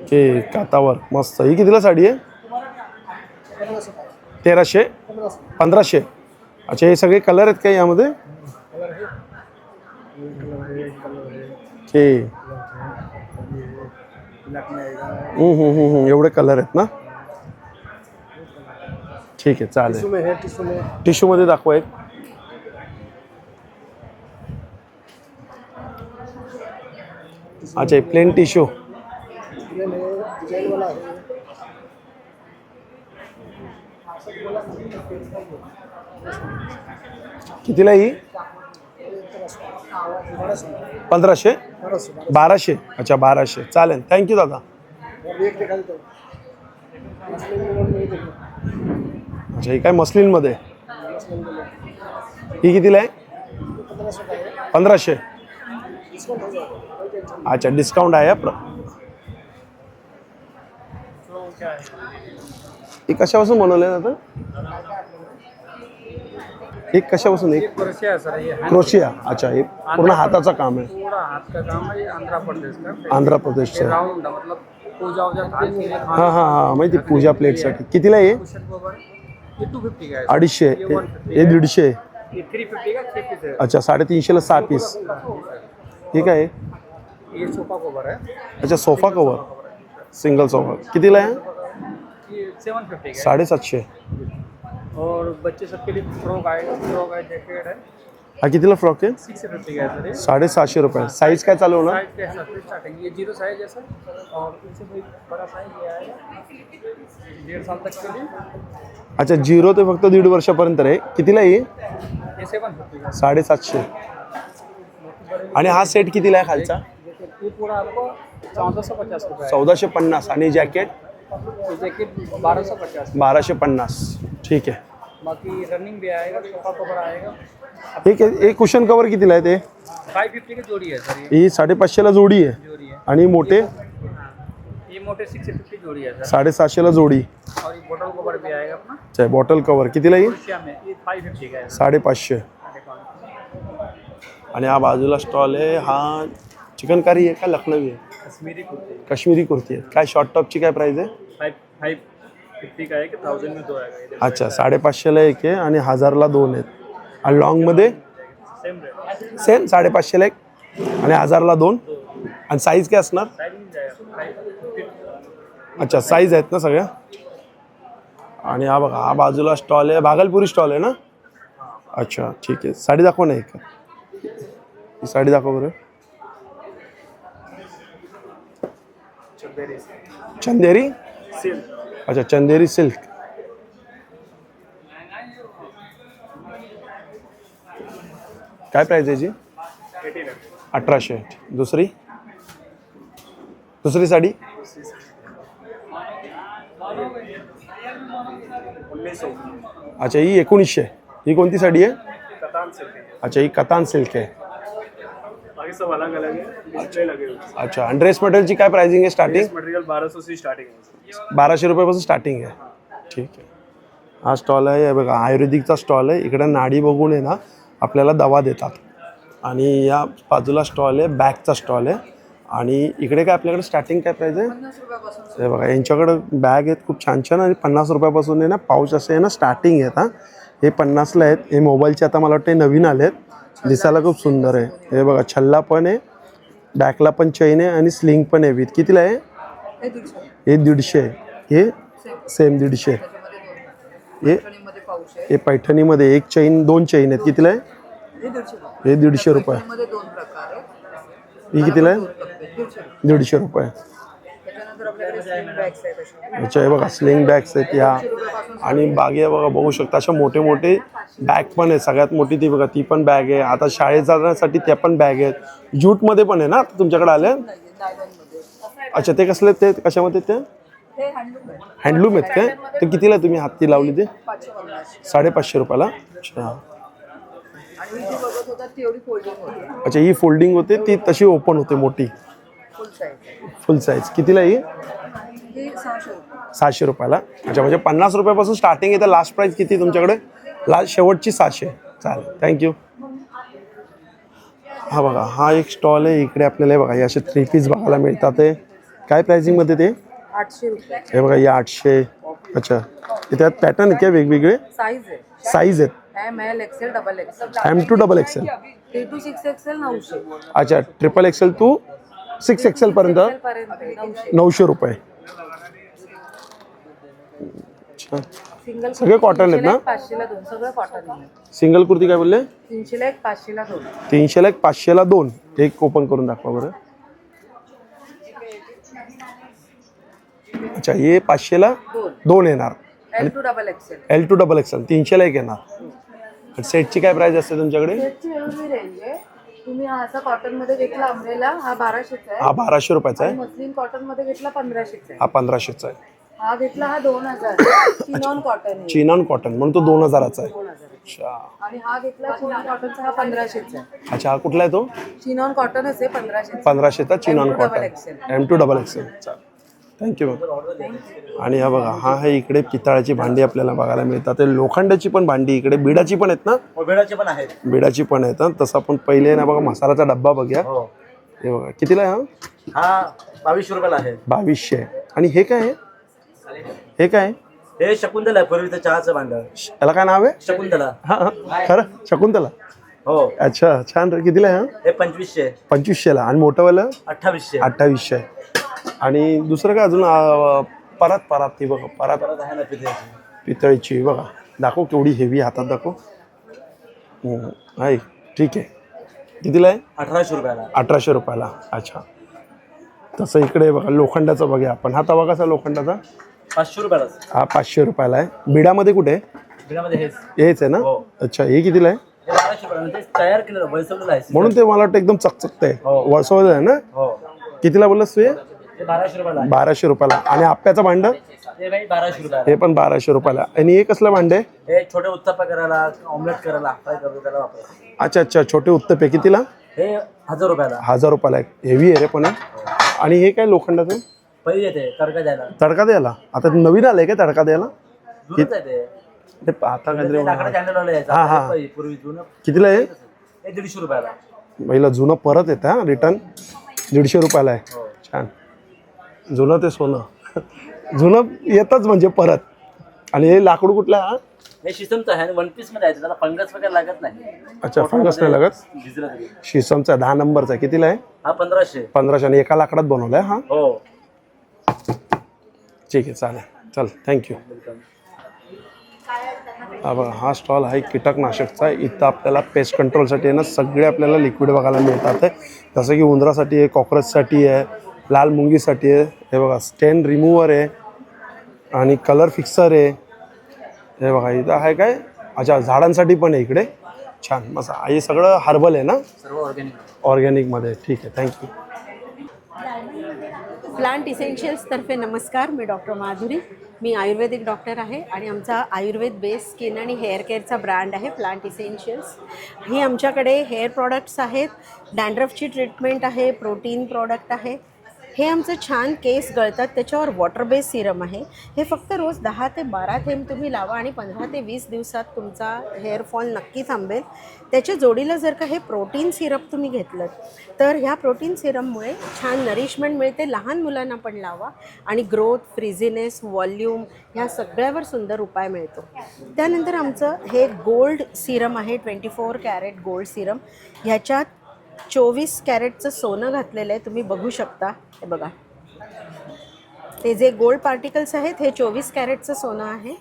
ओके, कातावर मस्त. ही कितीला साडी आहे? 1300 1500. अच्छा, हे सगळे कलर आहेत का यामध्ये? ओके. एवढे कलर आहेत ना? ठीक आहे, चालेल. टिश्यू मध्ये दाखवा एक. अच्छा, प्लेन टिश्यू. कितीला ही? 1500 1200. अच्छा, 1200. चालेल, थँक्यू दादा. अच्छा, ही काय मस्लिनमध्ये? ही कितीला आहे? 1500. अच्छा, डिस्काउंट आहे. हे कशापासून बनवले जातं? एक कशापासून? एक क्रोशिया है सर, ये क्रोशिया. अच्छा, हे पूर्ण हाताचं काम आहे. पूरा हाथ का काम है, ये आंध्र प्रदेश का. आंध्र प्रदेशचं. राउंड मतलब पूजा उजा थाल के लिए हां हां हां, माहिती. पूजा प्लेटसाठी कितीला आहे? ये 250 का है. 250. हे 150. ये 350 का 6 पीस है. अच्छा, 350ला 6 पीस. ठीक आहे. ये सोफा कवर है, अच्छा, सोफा कवर सिंगल सोफा कितीला आहे? ये 750 का है. 750. और बच्चे सबके लिए फ्रॉक आएगा, फ्रॉक है, जैकेट है, हा कितीला फ्रॉक आहे? 650 का है सर. ये 750 रुपये. साईज काय चालू होणार? साइज के हिसाब से स्टार्टिंग, ये 0 साइज है सर. और इनसे कोई बड़ा साइज ये आएगा 1.5 साल तक के लिए. अच्छा, 0 ते फक्त 1.5 वर्षापर्यंत आहे. कितीला आहे? ये 750 का 750. आणि हा सेट कितीला आहे खालचा? है. ये पूरा आपको 1450 रुपये है. 1450. आणि जॅकेट ये जैकेट 1250. 1250. ठीक आहे. बाकी रनिंग भी आएगा, सोफा कवर आएगा. एक कुशन कवर कितीला आहे ते? 550 की जोड़ी है सर. ये ही 550ला जोडी आहे. जोड़ी है. आणि मोठे ये मोटे 650 जोड़ी है सर. 750ला जोडी. और ये बॉटल कवर भी आएगा अपना अच्छा, बॉटल कवर कितीला येईल? क्रोशिया में. ये 550 का है. 550. आणि हा बाजूला स्टॉल आहे. हा चिकन करी आहे का लखनवी आहे? कश्मीरी कुर्ती काश्मीरी कुर्ती आहे. काय शॉर्ट टॉपची काय प्राइस आहे? 550 का है कि 1000 में 2 आएगा. इधर अच्छा, 550ला एक आहे आणि 1000ला 2 आहेत. आणि लॉंगमध्ये सेम रेट. सेम 550ला एक आणि 1000ला 2. आणि साईज काय असणार? साइज मिल जाएगा 550. अच्छा, साईज आहेत ना सगळ्या. आणि हा बघा, हा बाजूला स्टॉल आहे. भागलपुरी स्टॉल आहे ना? अच्छा, ठीक आहे. साडी दाखव ना एक. ही साडी दाखव बरं. चंदेरी. अच्छा, चंदेरी सिल्क. काय प्राइस आहे याची? 1800. दुसरी साडी? अच्छा, ही 1900. ही कोणती साडी आहे? अच्छा, ही कतान सिल्क आहे. अच्छा, आणि ड्रेस मटेरियलची काय प्राइसिंग आहे स्टार्टिंग? मटेरियल 1200 से स्टार्टिंग है. 1200 रुपयापासून स्टार्टिंग आहे. ठीक आहे. हा स्टॉल आहे. बघा, आयुर्वेदिकचा स्टॉल आहे. इकडे नाडी बघून आहे ना आपल्याला दवा देतात. आणि या बाजूला स्टॉल आहे, बॅगचा स्टॉल आहे. आणि इकडे काय आपल्याकडे स्टार्टिंग काय प्राइस आहे? हे बघा, यांच्याकडं बॅग आहेत खूप छान छान. आणि 50 रुपयापासून आहे ना पाऊच असे आहे ना स्टार्टिंग आहेत. हा, हे 50ला आहेत. हे मोबाईलचे आता मला वाटतं नवीन आले आहेत. दिसायला खूप सुंदर आहे. हे बघा, छल्ला पण आहे, बॅकला पण चैन आहे आणि स्लिंग पण आहे. विथ कितीला आहे? हे 150. हे सेम 150. हे पैठणीमध्ये एक चैन, 2 चैन आहेत. कितीला आहे? हे 150 रुपये. ही कितीला आहे? 150 रुपये. अच्छा, हे बघा, स्लिंग बॅग्स आहेत या. आणि बागे बघा, बघू शकता अशा मोठे मोठे बॅग पण आहे. सगळ्यात मोठी ती बघा, ती पण बॅग आहे. आता शाळेत जाण्यासाठी त्या पण बॅग आहेत. ज्यूटमध्ये पण आहे ना तुमच्याकडे आले? अच्छा, ते कसले? ते कशामध्ये? ते हँडलूम आहेत काय? ते कितीला तुम्ही हाती लावली? ते 550 रुपयाला. अच्छा. अच्छा, ही फोल्डिंग होते, ती तशी ओपन होते मोठी फुल साईज. कितीला ही? 600 रुपयाला. अच्छा, म्हणजे 50 रुपयापासून स्टार्टिंग आहे. तर लास्ट प्राइस किती तुमच्याकडे? लाल शेवटची 700. चालेल, थँक्यू. हा बघा, हा एक स्टॉल आहे इकडे आपल्याला. हे बघा, हे असे 3 पीस बघायला मिळतात. ते काय प्राइसिंगमध्ये ते? 800 रुपये हे बघा, हे 800. अच्छा, त्यात पॅटर्न आहेत काय वेगवेगळे? साईज आहे. साईज आहेत ML XL double XL M to double XL. 3 to 6 XL 900 अच्छा, ट्रिपल एक्सेल टू 6 एक्सेल पर्यंत पर्यंत 900. 900 रुपये. अच्छा, सिंगल सगळे कॉटन आहेत ना? 500 ला 2 सगळं कॉटन आहे. सिंगल कुर्ती काय बोलले? 300 ला 1 500 ला 2. 300 ला 1 500 ला 2. एक ओपन करून दाखवा बरं. अच्छा, हे 500 ला 2 येणार. L to double XL. L to double XL 300 ला 1 येणार. सेटची काय प्राइस असते तुमच्याकडे? सेटची वेगळी रेंज आहे. तुम्ही हा असा कॉटन मध्ये घेतला अम्ब्रेला हा 1200चा आहे. हा 1200 रुपयाचा आहे. मस्लिन कॉटन मध्ये घेतला 1500चा आहे. हा 1500चा आहे. हा घेतला हा 2000 चिनॉन कॉटन आहे. चिनॉन कॉटन म्हणून तो 2000चा आहे. 2000 अच्छा, आणि हा घेतला चिनॉन कॉटनचा हा 1500चा आहे. अच्छा, हा कुठला आहे तो? चिनॉन कॉटनच आहे 1500चा. 1500चा chinon M to double cotton. XL. M to double XL. चालेल, थँक्यू मॅम. आणि हा बघा, हा आहे इकडे पितळाची भांडी आपल्याला बघायला मिळतात. ते लोखंडाची पण भांडी इकडे, बिडाची पण आहेत ना? बेडाचे पण आहेत. बिडाची पण आहेत. तसं आपण पहिले ना बघा, मसाल्याचा डब्बा बघूया. हे बघा, कितीला आहे हा? हा 2200 रुपयाला आहे. 2200. आणि हे काय आहे? हे काय आहे? हे शकुंतला आहे, पूर्वीचं चहाचं भांडं. याला काय नाव आहे? शकुंतला. हा हा, खरं शकुंतला. हो, अच्छा, छान रे. कितीला आहे हा? हे 2500. 2500ला. आणि मोठंवालं? 2800. 2800. आणि दुसरं काय अजून? परात ती बघा, परात परत आहे ना पितळेची. पितळीची. बघा, दाखव केवढी हेवी, हातात दाखव. आहे, ठीक आहे. कितीला आहे? 1800 रुपयाला. 1800 रुपयाला. अच्छा, तसं इकडे बघा लोखंडाचं बघा आपण. हा तवा कसा लोखंडाचा? 500 रुपयाला. हा 500 रुपयाला आहे. बिडामध्ये कुठे आहे? बिडामध्ये हेच आहे ना? अच्छा, हे कितीला आहे? हे 1200 रुपयाला. ते तयार केलेलं वैसवलेलं आहे. म्हणून ते मला वाटतं एकदम चकचकत आहे. वळसवलं आहे ना? हो, कितीला बोललास तू? हे हे 1200 रुपयाला आहे. 1200 रुपयाला. आणि आप्याचं भांडं? हे भाई 1200 रुपयाला. हे पण 1200 रुपयाला. आणि हे कसलं भांडे? हे छोटे उत्तप्पा करायला, ऑमलेट करायला, फ्राय करतो त्याला वापरतो. अच्छा अच्छा, छोटे उत्तपे. कितीला? हे 1000 रुपयाला. 1000 रुपयाला. हेवी आहे रे पण. आणि हे काय लोखंडाचं? पहिले येते तडका द्यायला. तडका द्यायला? आता नवीन आलंय का तडका द्यायला? जुनच आहे ते. ते आता काहीतरी लाकडा कॅन्डल यायचं. हा, हा. पूर्वी जुनं. कितीला आहे? हे 150 रुपयाला. पहिलं जुनं परत येतं. हा, रिटर्न 150 रुपयाला आहे. छान. जुनं ते सोनं. जुनं येतच म्हणजे परत. आणि हे लाकूड कुठलं आहे? हे शिसमचं आहे आणि 1 पीस मध्ये आहे, त्याला फंगस वगैरे लागत नाही. अच्छा, फंगस नाही लागत. भिजलं तरी. शिसमचा 10 नंबरचा आहे. कितीला आहे? हा 1500. 1500. आणि एका लाकडात बनवलाय. हा, हो, ठीक आहे, चालेल. चल, थँक्यू. हा बघा, हा स्टॉल आहे कीटकनाशकचा. इथं आपल्याला पेस्ट कंट्रोलसाठी आहे ना सगळे आपल्याला लिक्विड बघायला मिळतात. जसं की उंदरासाठी आहे, कॉकरोचसाठी आहे, लाल मुंगीसाठी आहे. हे बघा, स्टेन रिमूव्हर आहे आणि कलर फिक्सर आहे. हे बघा, इथं आहे काय? अच्छा, झाडांसाठी पण आहे इकडे. छान, मस्त. हे सगळं हर्बल आहे ना? सर्व ऑर्गॅनिक. ऑर्गॅनिकमध्ये. ठीक आहे, थँक्यू. प्लांट इसेन्शियल्सतर्फे नमस्कार. मी डॉक्टर माधुरी. मी आयुर्वेदिक डॉक्टर आहे आणि आमचा आयुर्वेद बेस्ड स्किन आणि हेअर केअरचा ब्रँड आहे प्लांट इसेन्शियल्स. ही आमच्याकडे हेअर प्रॉडक्ट्स आहेत, डॅन्ड्रफची ट्रीटमेंट आहे, प्रोटीन प्रॉडक्ट आहे. हे आमचं छान केस गळतात त्याच्यावर वॉटर बेस्ड सिरम आहे. हे फक्त रोज 10 ते 12 थेंब तुम्ही लावा आणि 15 ते 20 दिवसात तुमचा हेअरफॉल नक्की थांबेल. त्याच्या जोडीला जर का हे प्रोटीन सिरप तुम्ही घेतलं तर ह्या प्रोटीन सिरममुळे छान नरिशमेंट मिळते. लहान मुलांना पण लावा आणि ग्रोथ, फ्रिझीनेस, व्हॉल्यूम ह्या सगळ्यावर सुंदर उपाय मिळतो. त्यानंतर आमचं हे गोल्ड सिरम आहे, 24 कॅरेट गोल्ड सिरम. ह्याच्यात 24 कॅरेटचं सोनं घातलेलं आहे, तुम्ही बघू शकता. हे बघा, ते जे गोल्ड पार्टिकल्स आहेत हे 24 कॅरेटचं सोनं आहे.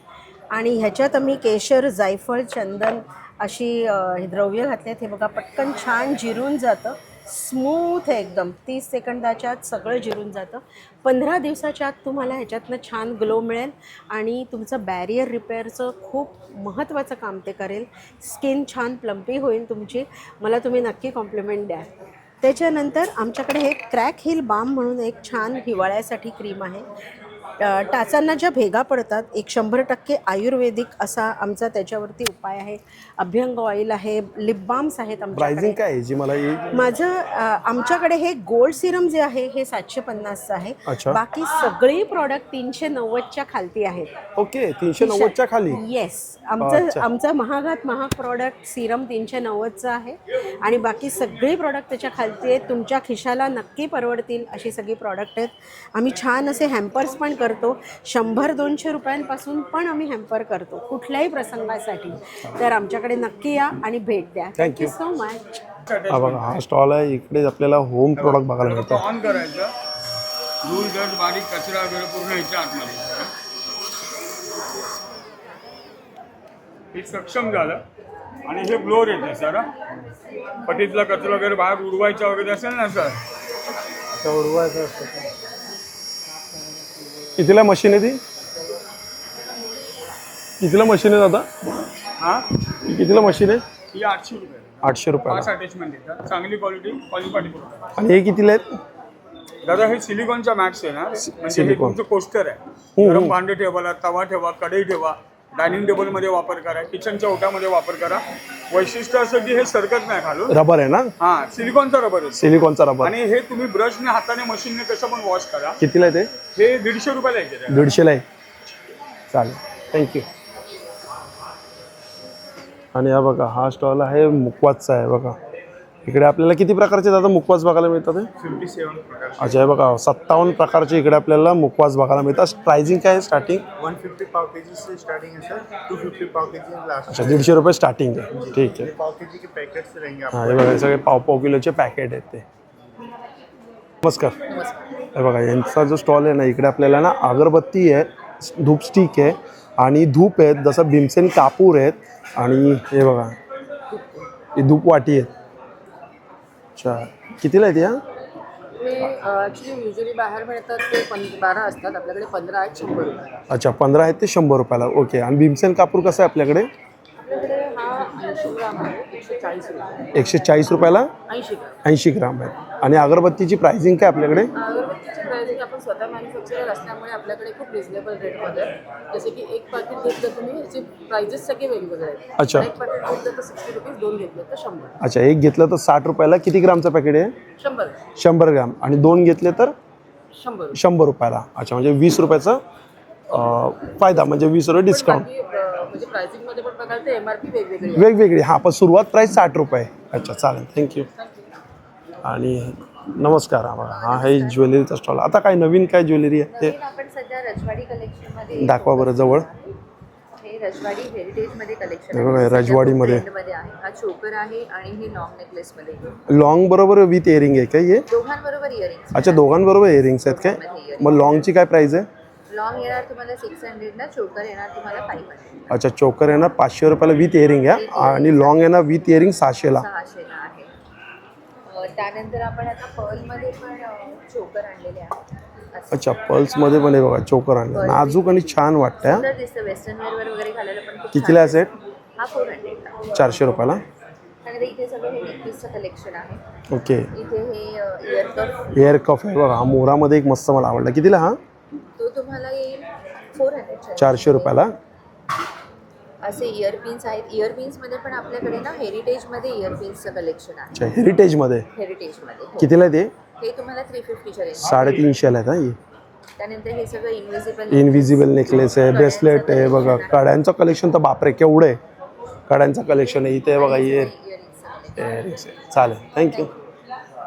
आणि ह्याच्यात आम्ही केशर, जायफळ, चंदन अशी द्रव्य घातले आहेत. हे बघा, पटकन छान जिरून जातं, स्मूथ आहे एकदम. 30 सेकंदाच्या आत सगळं जिरून जातं. 15 दिवसाच्या आत तुम्हाला ह्याच्यातनं छान ग्लो मिळेल आणि तुमचं बॅरियर रिपेअरचं खूप महत्त्वाचं काम ते करेल. स्किन छान प्लम्पी होईल तुमची. मला तुम्ही नक्की कॉम्प्लिमेंट द्या. त्याच्यानंतर आमच्याकडे हे क्रॅक हिल बाम म्हणून एक छान हिवाळ्यासाठी क्रीम आहे. टाचांना ज्या भेगा पडतात, एक 100% आयुर्वेदिक असा आमचा त्याच्यावरती उपाय आहे. अभ्यंग ऑइल आहे, लिप बाम्स आहेत प्राइसिंग आमच्याकडे. काय आहे जी मला माझं आमच्याकडे हे गोल्ड सिरम जे आहे हे 750चं आहे. अच्छा. बाकी सगळी प्रॉडक्ट 390च्या खालती आहेत. ओके 390च्या खाली. येस, अच्छा. आमचा महागात महाग प्रॉडक्ट सिरम 390चं आहे आणि बाकी सगळी प्रॉडक्ट त्याच्या खालती आहेत. तुमच्या खिशाला नक्की परवडतील अशी सगळी प्रॉडक्ट आहेत. आम्ही छान असे हॅम्पर्स पण करतो. 100-200 रुपयांपासून पण आम्ही हॅम्पर करतो कुठल्याही प्रसंगासाठी. तर आमच्याकडे नक्की या आणि भेट द्या. Thank you so much. हा बघा हा स्टॉल आहे. इकडे आपल्याला होम प्रोडक्ट बघायला मिळतं. ऑन करायचं, धूळ दट बारीक कचरा वगैरे पूर्ण ह्याच्या आतमध्ये हे सक्षम झालं आणि हे ब्लोअर येते सर. पटीतला कचरा वगैरे बाहेर उडवायचा वगैरे असेल ना सर, कितीला मशीन आहे ती? कितीला मशीन आहे दादा? हां ही कितीला मशीन आहे? ही 800 रुपये 800 रुपयाला. 5 अटॅचमेंट येतात, चांगली क्वालिटी क्वालिटी प्रोडक्ट. आणि हे कितीला आहेत? दादा हे सिलिकॉनचा मॅक्स आहे ना, म्हणजे हे सिलिकॉन. तुमचं कोस्टर आहे. गरम भांडे ठेवायला, तवा ठेवा, कढई ठेवा, डायनिंग टेबलमध्ये वापर करा, किचनच्या ओट्यामध्ये वापर करा. वैशिष्ट्य असं की हे सरकत नाही खालून. रबर आहे ना? हां सिलिकॉनचा रबर आहे सिलिकॉनचा रबर. आणि हे तुम्ही ब्रशने हाताने मशीनने कसं पण वॉश करा. कितीला आहे ते? हे 150 रुपयाला येते. 150ला आहे. चालेल, थँक्यू. आणि हा बघा हा स्टॉल आहे मुखवासचा आहे. बघा इकडे आपल्याला किती प्रकारचे दादा मुखवास बघायला मिळतात? 57 प्रकार. अच्छा हे बघा 57 प्रकारचे इकडे आपल्याला मुखवास बघायला मिळतात. प्राइसिंग काय आहे स्टार्टिंग? 150 पाव केजी से स्टार्टिंग है सर, 250 पाव केजी लास्ट. अच्छा 150 रुपये स्टार्टिंग आहे. ठीक आहे. पाव केजी के पैकेट्स रहेंगे हां हे बघा हे सगळे पाव किलोचे पॅकेट आहेत ते. नमस्कार. हे बघा यांचा जो स्टॉल आहे ना इकडे आपल्याला ना अगरबत्ती आहे, धूप स्टिक आहे आणि धूप आहेत, जसं भीमसेन कापूर आहेत आणि हे बघा ही धूप वाटी आहेत. अच्छा कितीला आहेत या? हे ॲक्च्युली युजली बाहेर मिळतात ते 12 असतात, आपल्याकडे 15 आहेत 100 रुपये. अच्छा 15 आहेत ते 100 रुपयाला. ओके. आणि भीमसेन कापूर कसं आहे आपल्याकडे? आपल्याकडे हा 80 ग्राम आहे, 140 रुपये. 140 रुपयाला 80 ग्राम. 80 ग्राम आहेत. आणि अगरबत्तीची प्राइसिंग काय आपल्याकडे? अगरबत्तीची प्राइसिंग आपण स्वतः मॅन्युफॅक्चरर असल्यामुळे आपल्याकडे खूप रिजनेबल रेटमध्ये आहे. जसे की एक पाकिट घेतलं तुम्ही याचे प्राइजेस सगळे वेगवेगळे आहेत. अच्छा. एक पाकिट घेतलं तर 60 रुपीज, 2 घेतलं तर 100. अच्छा एक घेतलं तर 60 रुपयाला. किती ग्रामचं पॅकेट आहे? 100. 100 ग्राम. आणि 2 घेतले तर 100. 100 रुपयाला. अच्छा म्हणजे 20 रुपयाचा फायदा, म्हणजे 20 रुपये डिस्काउंट. म्हणजे प्राइसिंगमध्ये पण बघाल तर MRP वेगवेगळी आहे. वेगवेगळी. हां पण सुरुवात प्राईस 60 रुपये. अच्छा चालेल, थँक्यू. आणि नमस्कार. हा आहे ज्वेलरीचा स्टॉल. आता काय नवीन काय ज्वेलरी आहे ते आपण सध्या रजवाडी कलेक्शनमध्ये दाखवा बरं जवळ. हे रजवाडी हेरिटेजमध्ये कलेक्शन हे बघा, हे रजवाडीमध्ये. आहे. हा चोकर आहे आणि हे लॉंग नेकलेसमध्ये. लॉंग बरोबर विथ इयरिंग आहे काय हे? दोघांबरोबर इयरिंग्स. अच्छा दोघांबरोबर इयरिंग्स आहेत काय? मग लॉंगची काय प्राईस आहे? लॉंग येणार तुम्हाला 600 ना, चोकर येणार तुम्हाला 500. अच्छा चोकर येणार 500 रुपयाला विथ इयरिंग आहे आणि लॉंग येणार विथ इयरिंग 600ला. 600ला आहे. त्यानंतर आपण आता पर्लमध्ये पण चोकर आणलेले आहेत. अच्छा पर्ल्समध्ये पण आहे बघा चोकर आणलं. नाजूक आणि छान वाटतं. सुंदर दिसतं, वेस्टर्न वेअरवर वगैरे घालायला पण खूप कितीला आहे छान सेट? दिसतं. हा 400ला. 400 रुपयाला. त्यानंतर इथे सगळं हे नेकपीसचं कलेक्शन आहे. ओके. इथे हे इयर कफ. एअर कफ आहे बघा. हा मोरामध्ये एक मस्त मला आवडला. कितीला हा? तो तुम्हाला येईल 400. 400 रुपयाला. असे इयरपिन्स आहेत. इयरपिन्समध्ये पण आपल्याकडे ना हेरिटेजमध्ये इयरपिन्सचं कलेक्शन आहे. अच्छा हेरिटेजमध्ये. हेरिटेजमध्ये हो. कितीला आहे ते? हे तुम्हाला 350च्या रेंज. 350ला आहे ही. त्यानंतर हे सगळं इनविजिबल इनविजिबल नेकलेस आहे, ब्रेसलेट आहे बघा. कड्यांचं कलेक्शन तर बापरे केवढं आहे. कड्यांचं कलेक्शन आहे इथे बघा. इयरिंग्स आहे. चालेल, थँक्यू.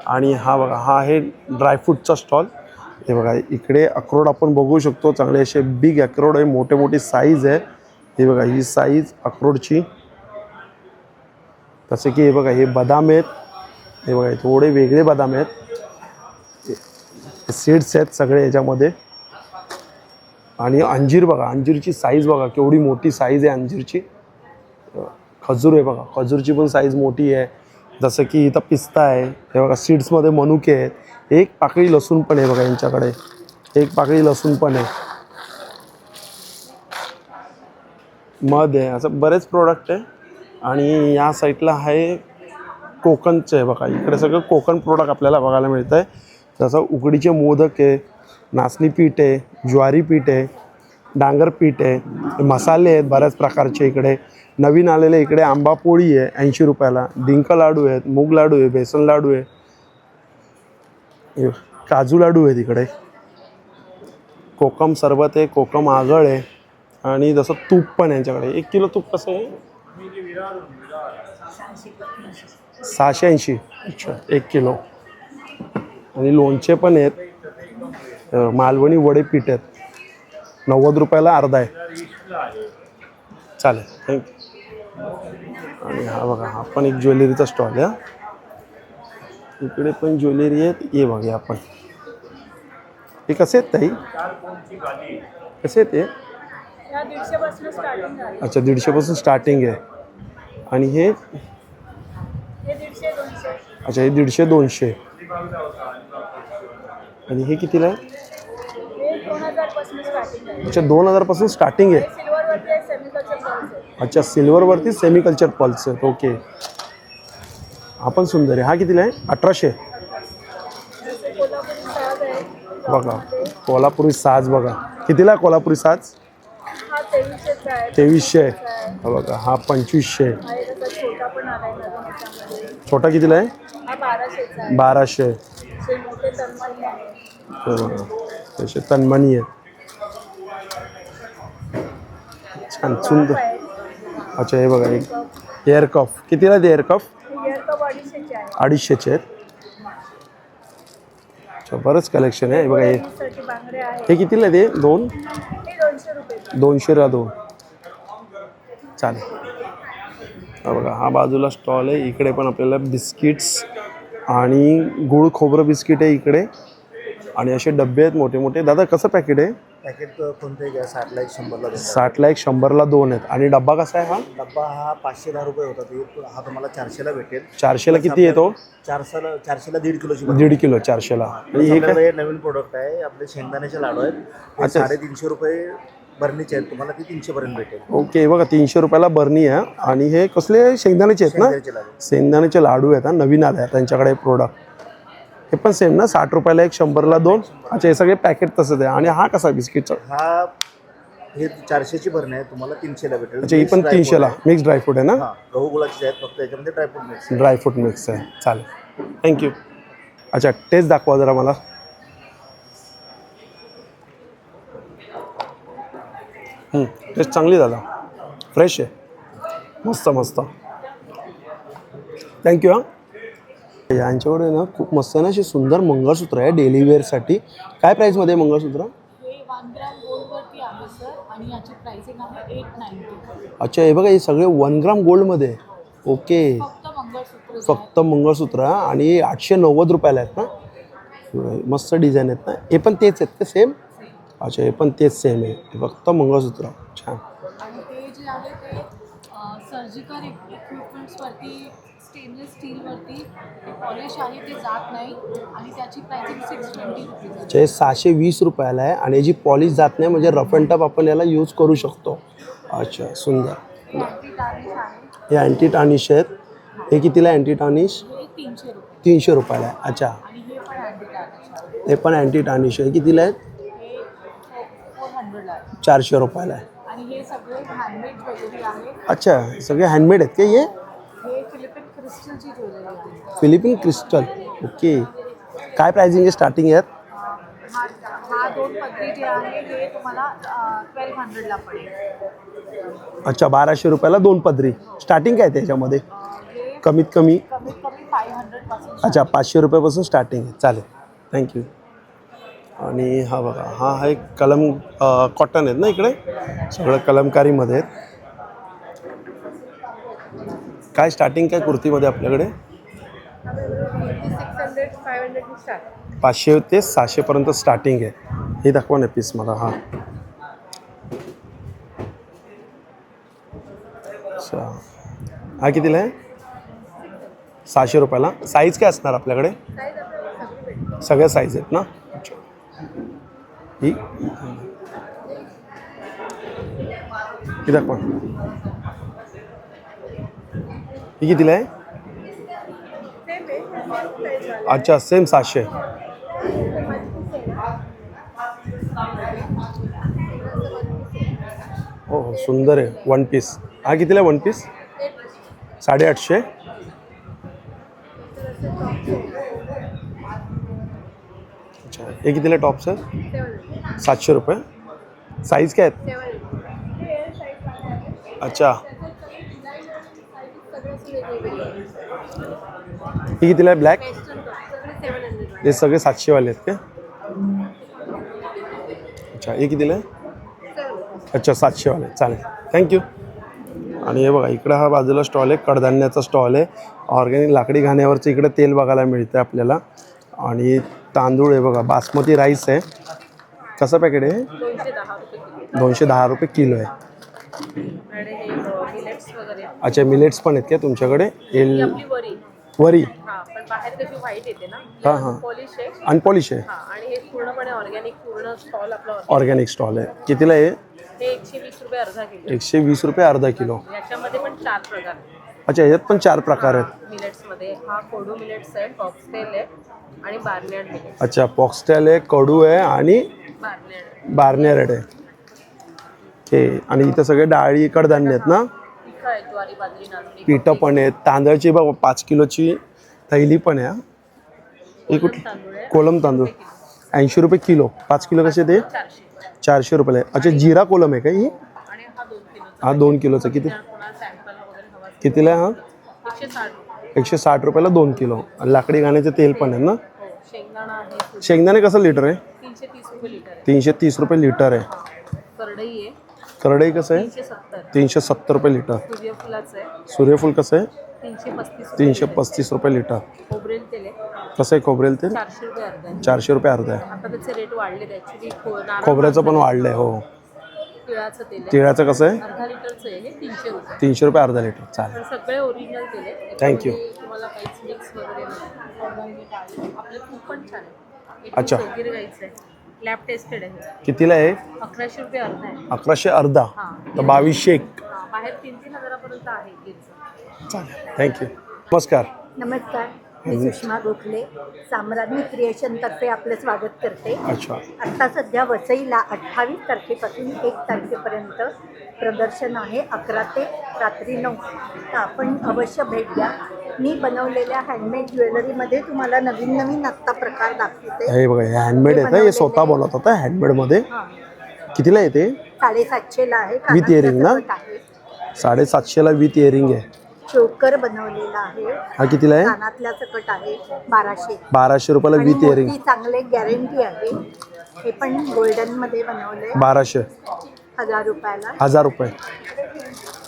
आणि हा बघा हा आहे ड्रायफ्रूटचा स्टॉल. हे बघा इकडे अक्रोड आपण बघू शकतो. चांगले असे बिग अक्रोड आहे, मोठे मोठी साईज आहे. हे बघा ही साईज अक्रोडची. तसे की हे बघा हे बदाम आहेत. हे बघा थोडे वेगळे बदाम आहेत. सीड्स आहेत सगळे याच्यामध्ये. आणि अंजीर बघा, अंजीरची साईज बघा केवढी मोठी साईज आहे अंजीरची. खजूर आहे बघा, खजूरची पण साईज मोठी आहे. जसं की इथं पिस्ता आहे. हे बघा सीड्समध्ये मनुके आहेत. एक पाकळी लसूण पण आहे बघा यांच्याकडे. एक पाकळी लसूण पण आहे. मध आहे. असं बरेच प्रोडक्ट आहे. आणि या साईडला आहे कोकणचं आहे बघा. इकडे सगळं कोकण प्रोडक्ट आपल्याला बघायला मिळतं आहे. जसं उकडीचे मोदक आहे, नाचणी पीठ आहे, ज्वारी पीठ आहे, डांगर पीठ आहे, मसाले आहेत बऱ्याच प्रकारचे इकडे. नवीन आलेले इकडे आंबा पोळी आहे 80 रुपयाला, डिंक लाडू आहेत, मूग लाडू आहे, बेसन लाडू आहे, काजू लाडू आहेत इकडे, कोकम सरबत आहे, कोकम आगळ आहे आणि जसं तूप पण आहे यांच्याकडे. 1 किलो तूप कसं आहे? 680. अच्छा, 1 किलो. आणि लोणचे पण आहेत, मालवणी वडे पीठ आहेत, 90 रुपयाला अर्धा आहे. चालेल, थँक्यू. आणि हा बघा, हा पण एक ज्वेलरीचा स्टॉल आहे. इकडे पण ज्वेलरी आहेत. ये बघा आपण, हे कसे आहेत ताई? कसे आहेत ते? या 150 पासून स्टार्टिंग आहे. अच्छा, 150 पासून स्टार्टिंग आहे. आणि हे? हे 150 200. अच्छा, हे 150 200. आणि हे कितीला आहे? हे 2000 पासून स्टार्टिंग आहे. अच्छा, 2000 पासून स्टार्टिंग आहे. सिल्वरवरती आहे, सेमी कल्चर पल्स आहे. अच्छा, सिल्वरवरती सेमी कल्चर पल्स आहेत. ओके, हा पण सुंदर आहे. हा कितीला आहे? 1800. जसे कोल्हापुरी साज आहे. बघा, कोल्हापुरी साज बघा, कितीला आहे कोल्हापुरी साज? हा 2300 आहे. 2300. हा बघा, हा 2500. हा एक असा छोटा पण आलाय नवीन ह्याच्यामध्ये. छोटा कितीला आहे? हा 1200 आहे. 1200. असे मोठे तन्मणी आहे. हे बघा, तसे तन्मणी आहेत. छान सुंदर. अच्छा, हे बघा, एक एअर कफ. कितीला आहे एअर कफ? इयर कप 250 आहे. 250 आहेत. अच्छा, बरंच कलेक्शन आहे. हे बघा, हे साठी बांगडे आहे. हे कितीला आहे ते? 2? हे 200 रुपये. 200ला 2. चालेल. हा बघा, हा बाजूला स्टॉल आहे. इकडे पण आपल्याला बिस्किट्स आणि गुळ खोबरं बिस्किट आहे इकडे. आणि असे डबे आहेत मोठे मोठे. दादा, कसं पॅकेट आहे? पॅकेट कोणते घ्या? 60ला 1 100ला 2. 60ला 1 100ला 2 आहेत. आणि डब्बा कसा आहे हा? डब्बा हा 510 रुपये होता. हा तुम्हाला 400ला भेटेल. 400ला किती येतो? 400ला 1.5 किलोची 1.5 किलो 400ला. आणि हे काय? आपल्याकडे हे नवीन प्रोडक्ट आहे. आपले शेंगदाण्याचे लाडू आहेत. अच्छा. 350 रुपये बरणीचे आहेत. तुम्हाला ती 300 पर्यंत भेटेल. ओके, बघा 300 रुपयाला बरणी आहे. आणि हे कसले शेंगदाण्याचे आहेत ना? शेंगदाण्याचे लाडू. शेंगदाण्याचे लाडू आहेत. नवीन आले आहेत त्यांच्याकडे प्रोडक्ट. हे पण सेम ना? 60 रुपयाला 1 100ला 2. अच्छा, हे सगळे पॅकेट तसंच आहे. आणि हा कसा बिस्किटचा? हा हे 400ची भरणी आहे. तुम्हाला 300ला भेटेल. अच्छा, ही पण 300ला. मिक्स ड्रायफ्रूट आहे ना? हां, गहू गुळाचे आहेत. फक्त याच्यामध्ये ड्रायफ्रूट मिक्स आहे. ड्रायफ्रूट मिक्स आहे. चालेल, थँक्यू. अच्छा, टेस्ट दाखवा जरा मला. टेस्ट चांगली दादा, फ्रेश आहे, मस्त मस्त. थँक्यू. हां, यांच्याकडे ना खूप मस्त ना अशी सुंदर मंगळसूत्र आहे डेली वेअरसाठी. काय प्राईसमध्ये आहे मंगळसूत्र? हे 1 ग्राम गोल्डवरती आहे सर आणि याची प्राइसिंग आहे 890. अच्छा, हे बघा, हे सगळे 1 ग्राम गोल्डमध्ये. ओके, फक्त मंगळसूत्र. फक्त मंगळसूत्र. आणि 890 रुपयाला आहेत ना? मस्त डिझाईन आहेत ना? हे पण तेच आहेत का सेम? अच्छा, हे पण तेच सेम आहे. हे फक्त मंगळसूत्र. छान. आणि ते जे आहे ते सर्जिकल इक्विपमेंट्सवरती, स्टेनलेस स्टीलवरती पॉलिश आहे, ते जात नाही आणि त्याची प्राइसिंग 620 रुपीज. अच्छा, हे 620 रुपयाला आहे. आणि याची पॉलिश जात नाही, म्हणजे रफ अँड टफ आपण याला यूज करू शकतो. अच्छा, सुंदर. हे अँटी टार्निश आहे. हे अँटी टार्निश आहेत. हे कितीला अँटी टार्निश? हे 300 रुपये. 300 रुपयाला आहे. अच्छा, आणि हे पण अँटी टार्निश आहे. हे पण अँटी टार्निश आहे. कितीला आहेत? हे 400ला आहे. 400 रुपयाला आहे. आणि हे सगळे हँडमेड ज्वेलरी आहे. अच्छा, सगळे हँडमेड आहेत का हे? हे फिलिपिन क्रिस्टलची ज्वेलरी आहे. Philippine crystal. ओके, काय प्राइसिंग आहे स्टार्टिंग यात? हा 2 पदरी जे आहे हे तुम्हाला 1200ला पडेल. अच्छा, 1200 रुपयाला 2 पदरी. स्टार्टिंग काय त्याच्यामध्ये? हे कमीत कमी? कमीत कमी 500 पासून. अच्छा, 500 रुपयापासून स्टार्टिंग आहे. चालेल, थँक्यू. आणि हा बघा, हा आहे कलम कॉटन आहेत ना इकडे, सगळं कलमकारीमध्ये आहेत. काय स्टार्टिंग काय कुर्तीमध्ये आपल्याकडे? 600 500 स्टार्ट. 500 ते 600 पर्यंत स्टार्टिंग आहे. हे दाखवा ना पीस मला. हा, अच्छा, हा कितीला आहे? 600 रुपयाला. साईज काय असणार आपल्याकडे? सगळ्या साईज आहेत ना? अच्छा, ही दाखवा. ही कितीला आहे? अच्छा, सेम 700. सुंदर आहे. 1 पीस हा कितीला 1 पीस? 850. अच्छा हे कितीला टॉप सर? 700 रुपये. साईज काय आहेत? अच्छा हे कितीला आहे ब्लॅक? हे सगळे 700 वाले आहेत का? अच्छा हे कितीला आहे? अच्छा 700 वाले. चालेल थँक्यू. आणि हे बघा इकडं हा बाजूला स्टॉल आहे, कडधान्याचा स्टॉल आहे. ऑर्गॅनिक लाकडी घाण्यावरचं इकडे तेल बघायला मिळतं आपल्याला. आणि तांदूळ आहे बघा, बासमती राईस आहे. कसं पॅकेट आहे? 210 रुपये किलो आहे. अच्छा मिलेट्स पण आहेत का तुमच्याकडे? वरी हां हां अनपॉलिश आहे. ऑर्गॅनिक स्टॉल आहे. कितीला आहे? 120 रुपये अर्धा किलो. याच्यामध्ये पण 4 प्रकार. अच्छा याच्यात पण 4 प्रकार आहेत. मिलेट्समध्ये हा कोडो मिलेट्स आहे, फॉक्सटेल आहे आणि बार्नियार्ड मिलेट्स. अच्छा फॉक्सटेल आहे, कडू आहे आणि बार्नियार्ड आहे. हे आणि इथं सगळे डाळी कडधान्य आहेत ना? ज्वारी, बाजरी, नाचणी, पिठं पण आहेत. तांदळाची बघ 5 किलोची थैली पण आहे. हे कुठली? कोलम तांदूळ 80 रुपये किलो. 5 किलो कसे ते? 400 रुपये. अच्छा जिरा कोलम आहे का ही? हा 2 किलोचा. कितीला आहे हा? 160 रुपयाला 2 किलो. लाकडी घाण्याचे तेल पण आहे ना? शेंगदाणे कसं लिटर आहे? 330 रुपये लिटर आहे. करडई कसं आहे? 370 रुपये लिटर. सूर्यफूल कसं आहे? 335 रुपये लिटर. कसं आहे खोबरेल तेल? 400 रुपये अर्धा आहे. खोबऱ्याचं पण वाढलं आहे. हो. तिळाचं कसं आहे? 300 रुपये अर्धा लिटर. चालेल सगळे ओरिजिनल तेल आहे. थँक्यू. तुम्हाला काहीच मिक्स वगैरे नाही. आपलं तूप पण छान आहे. अच्छा लॅब टेस्टेड आहे. कितीला आहे? 1100 रुपये अर्धा आहे. 1100 अर्धा तर 2200 एक. बाहेर 3-3 हजारापर्यंत आहे गिरचं. चालेल थँक्यू. नमस्कार. नमस्कार, मी सुषमा गोखले साम्राज्ञी क्रिएशनतर्फे आपलं स्वागत करते. अच्छा आत्ता सध्या वसईला 28 तारखेपासून 1 तारखेपर्यंत प्रदर्शन आहे 11 ते रात्री 9. तर आपण अवश्य भेट द्या. मी बनवलेल्या हँडमेड ज्वेलरीमध्ये तुम्हाला नवीन नवीन आत्ता प्रकार दाखवते. हे बघा हे हँडमेड आहे. हे स्वतः बनवतात हँडमेडमध्ये. कितीला येते? 750ला आहे. विथ इयरिंग ना? 750ला विथ इयरिंग आहे. चोकर बनवलेला आहे. हा कितीला आहे? कानातल्या सकट आहे 1200. 1200 रुपयाला विथ इयरिंग. चांगले गॅरंटी आहे. हे पण गोल्डन मध्ये बनवले 1200. 1000 रुपयाला. 1000 रुपये.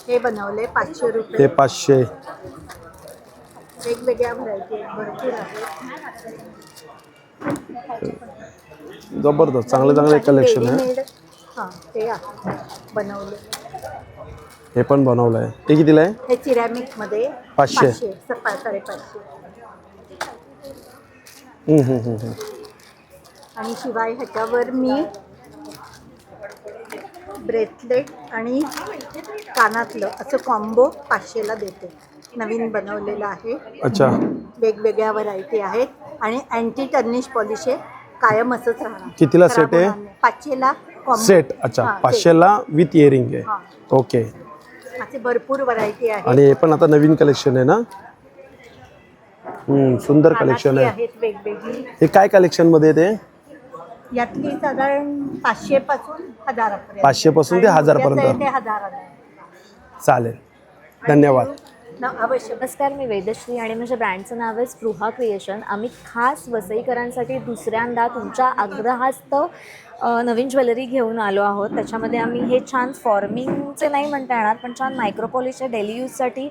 हे बनवले 500 रुपये. ते 500. वेगवेगळ्या व्हरायटी भरपूर आहेत. जबरदस्त चांगले चांगले कलेक्शन आहे. हां ते आहे बनवले. हे पण बनवलं आहे. ते कितीला आहे? हे सिरॅमिक मध्ये 500. 550. आणि शिवाय ह्याच्यावर मी ब्रेसलेट आणि कानातलं असं कॉम्बो 500ला देते. नवीन बनवलेलं आहे. अच्छा वेगवेगळ्या व्हरायटी आहेत आणि अँटी टर्निश पॉलिश आहे. कायम असंच राहणार. कितीला सेट आहे? 500ला सेट. अच्छा 500ला विथ इयरिंग आहे. ओके. असे भरपूर व्हरायटी आहे. आणि हे पण आता नवीन कलेक्शन आहे ना? सुंदर कलेक्शन आहे. आहेत वेगवेगळी. हे काय कलेक्शन मध्ये ते? यातली साधारण 500 पासून 1000 पर्यंत. 500 पासून ते 1000 पर्यंत. ते 1000. चालेल धन्यवाद. अवश्य. नमस्कार, मी वेदश्री आणि माझ्या ब्रँडचं नाव आहे स्पृहा क्रिएशन. आम्ही खास वसईकरांसाठी दुसऱ्यांदा तुमच्या आग्रहास्तव नवीन ज्वेलरी घेऊन आलो आहोत. त्याच्यामध्ये आम्ही हे छान फॉर्मिंगचे नाही म्हणता येणार पण छान मायक्रोपॉलिशच्या डेली यूजसाठी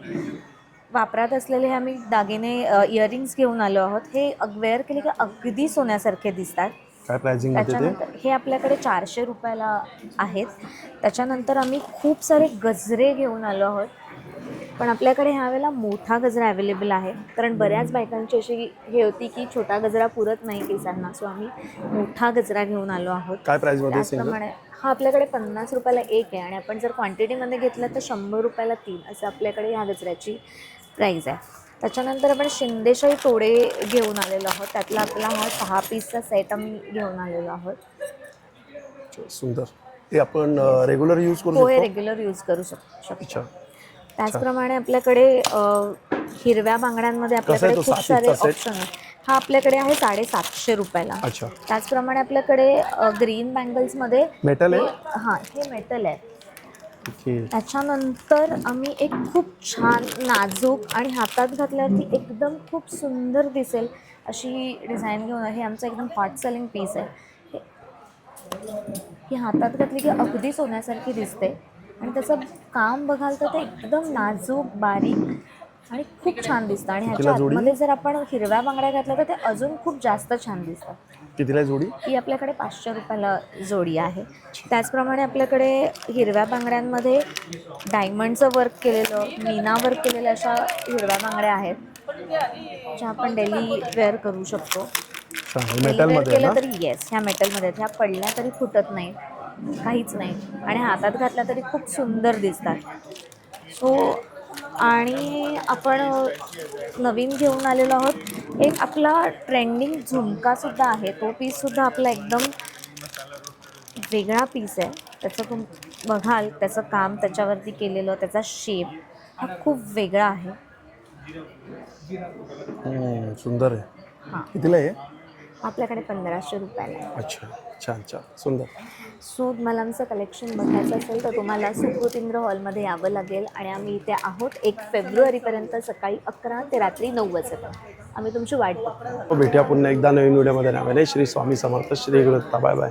वापरात असलेले हे आम्ही दागिने इयरिंग्स घेऊन आलो आहोत. हे वेअर केले की अगदी सोन्यासारखे दिसतात. काय प्राइसिंग त्याच्यानंतर हे आपल्याकडे 400 रुपयाला आहेत. त्याच्यानंतर आम्ही खूप सारे गजरे घेऊन आलो आहोत. पण आपल्याकडे ह्यावेळेला मोठा गजरा अवेलेबल आहे कारण बऱ्याच बायकांची अशी हे होती की छोटा गजरा पुरत नाही केसांना. सो आम्ही मोठा गजरा घेऊन आलो आहोत. काय प्राइसमध्ये? त्याचप्रमाणे हा आपल्याकडे 50 रुपयाला एक आहे आणि आपण जर क्वांटिटीमध्ये घेतलं तर 100 रुपयाला 3 असं आपल्याकडे ह्या गजऱ्याची प्राईज आहे. त्याच्यानंतर आपण शिंदेशाही तोडे घेऊन आलेलो आहोत. त्यातला आपला हा 6 पीसचा सेट आम्ही घेऊन आलेलो आहोत. सुंदर. ते आपण रेग्युलर यूज करू पोहे शकतो. रेग्युलर यूज करू शकतो. अच्छा, त्याचप्रमाणे आपल्याकडे हिरव्या बांगड्यांमध्ये आपल्याकडे तो खूप सातीचा सारे set? ऑप्शन आहेत. हा आपल्याकडे आहे 750 रुपयाला. अच्छा. त्याचप्रमाणे आपल्याकडे ग्रीन बँगल्समध्ये मेटल आहे? हां, हे मेटल आहे. ओके. त्याच्यानंतर आम्ही एक खूप छान नाजूक आणि हातात घातल्यावरती एकदम खूप सुंदर दिसेल अशी डिझाईन घेऊन हे आमचं एकदम हॉट सेलिंग पीस आहे. ही हातात घातली की अगदी सोन्यासारखी दिसते आणि त्याचं काम बघाल तर ते एकदम नाजूक बारीक आणि खूप छान दिसतं आणि ह्याच्या जोडी? आतमध्ये जर आपण हिरव्या बांगड्या घातल्या तर ते अजून खूप जास्त छान दिसतं. कितीला जोडी? ही आपल्याकडे 500 रुपयाला जोडी आहे. त्याचप्रमाणे आपल्याकडे हिरव्या बांगड्यांमध्ये डायमंडचं वर्क केलेलं, मीना वर्क केलेल्या अशा हिरव्या बांगड्या आहेत ज्या आपण डेली वेअर करू शकतो. मेटलमध्ये केलं ना? तरी येस, ह्या मेटलमध्ये ह्या पडल्या तरी फुटत नाही, काहीच नाही आणि हातात घातल्या तरी खूप सुंदर दिसतात. सो आणि आपण नवीन घेऊन आलेलो आहोत एक आपला ट्रेंडिंग झुमकासुद्धा आहे. तो पीससुद्धा आपला एकदम वेगळा पीस आहे. त्याचं तुम्ही बघाल त्याचं काम त्याच्यावरती केलेलं, त्याचा शेप हा खूप वेगळा आहे. सुंदर आहे. हां, कितीला आहे? आपल्याकडे 1500 रुपयाला आहे. अच्छा, छान छान, सुंदर. सो मला आमचं कलेक्शन बघायचं असेल तर तुम्हाला सुकृतींद्र हॉलमध्ये यावं लागेल आणि आम्ही इथे आहोत 1 फेब्रुवारीपर्यंत सकाळी 11 ते रात्री 9 वाजेपर्यंत. आम्ही तुमची वाट बघतो. भेटूया पुन्हा एकदा नवीन व्हिडिओमध्ये. नावाने श्री स्वामी समर्थ, श्री गुरुदत्ता. Bye bye.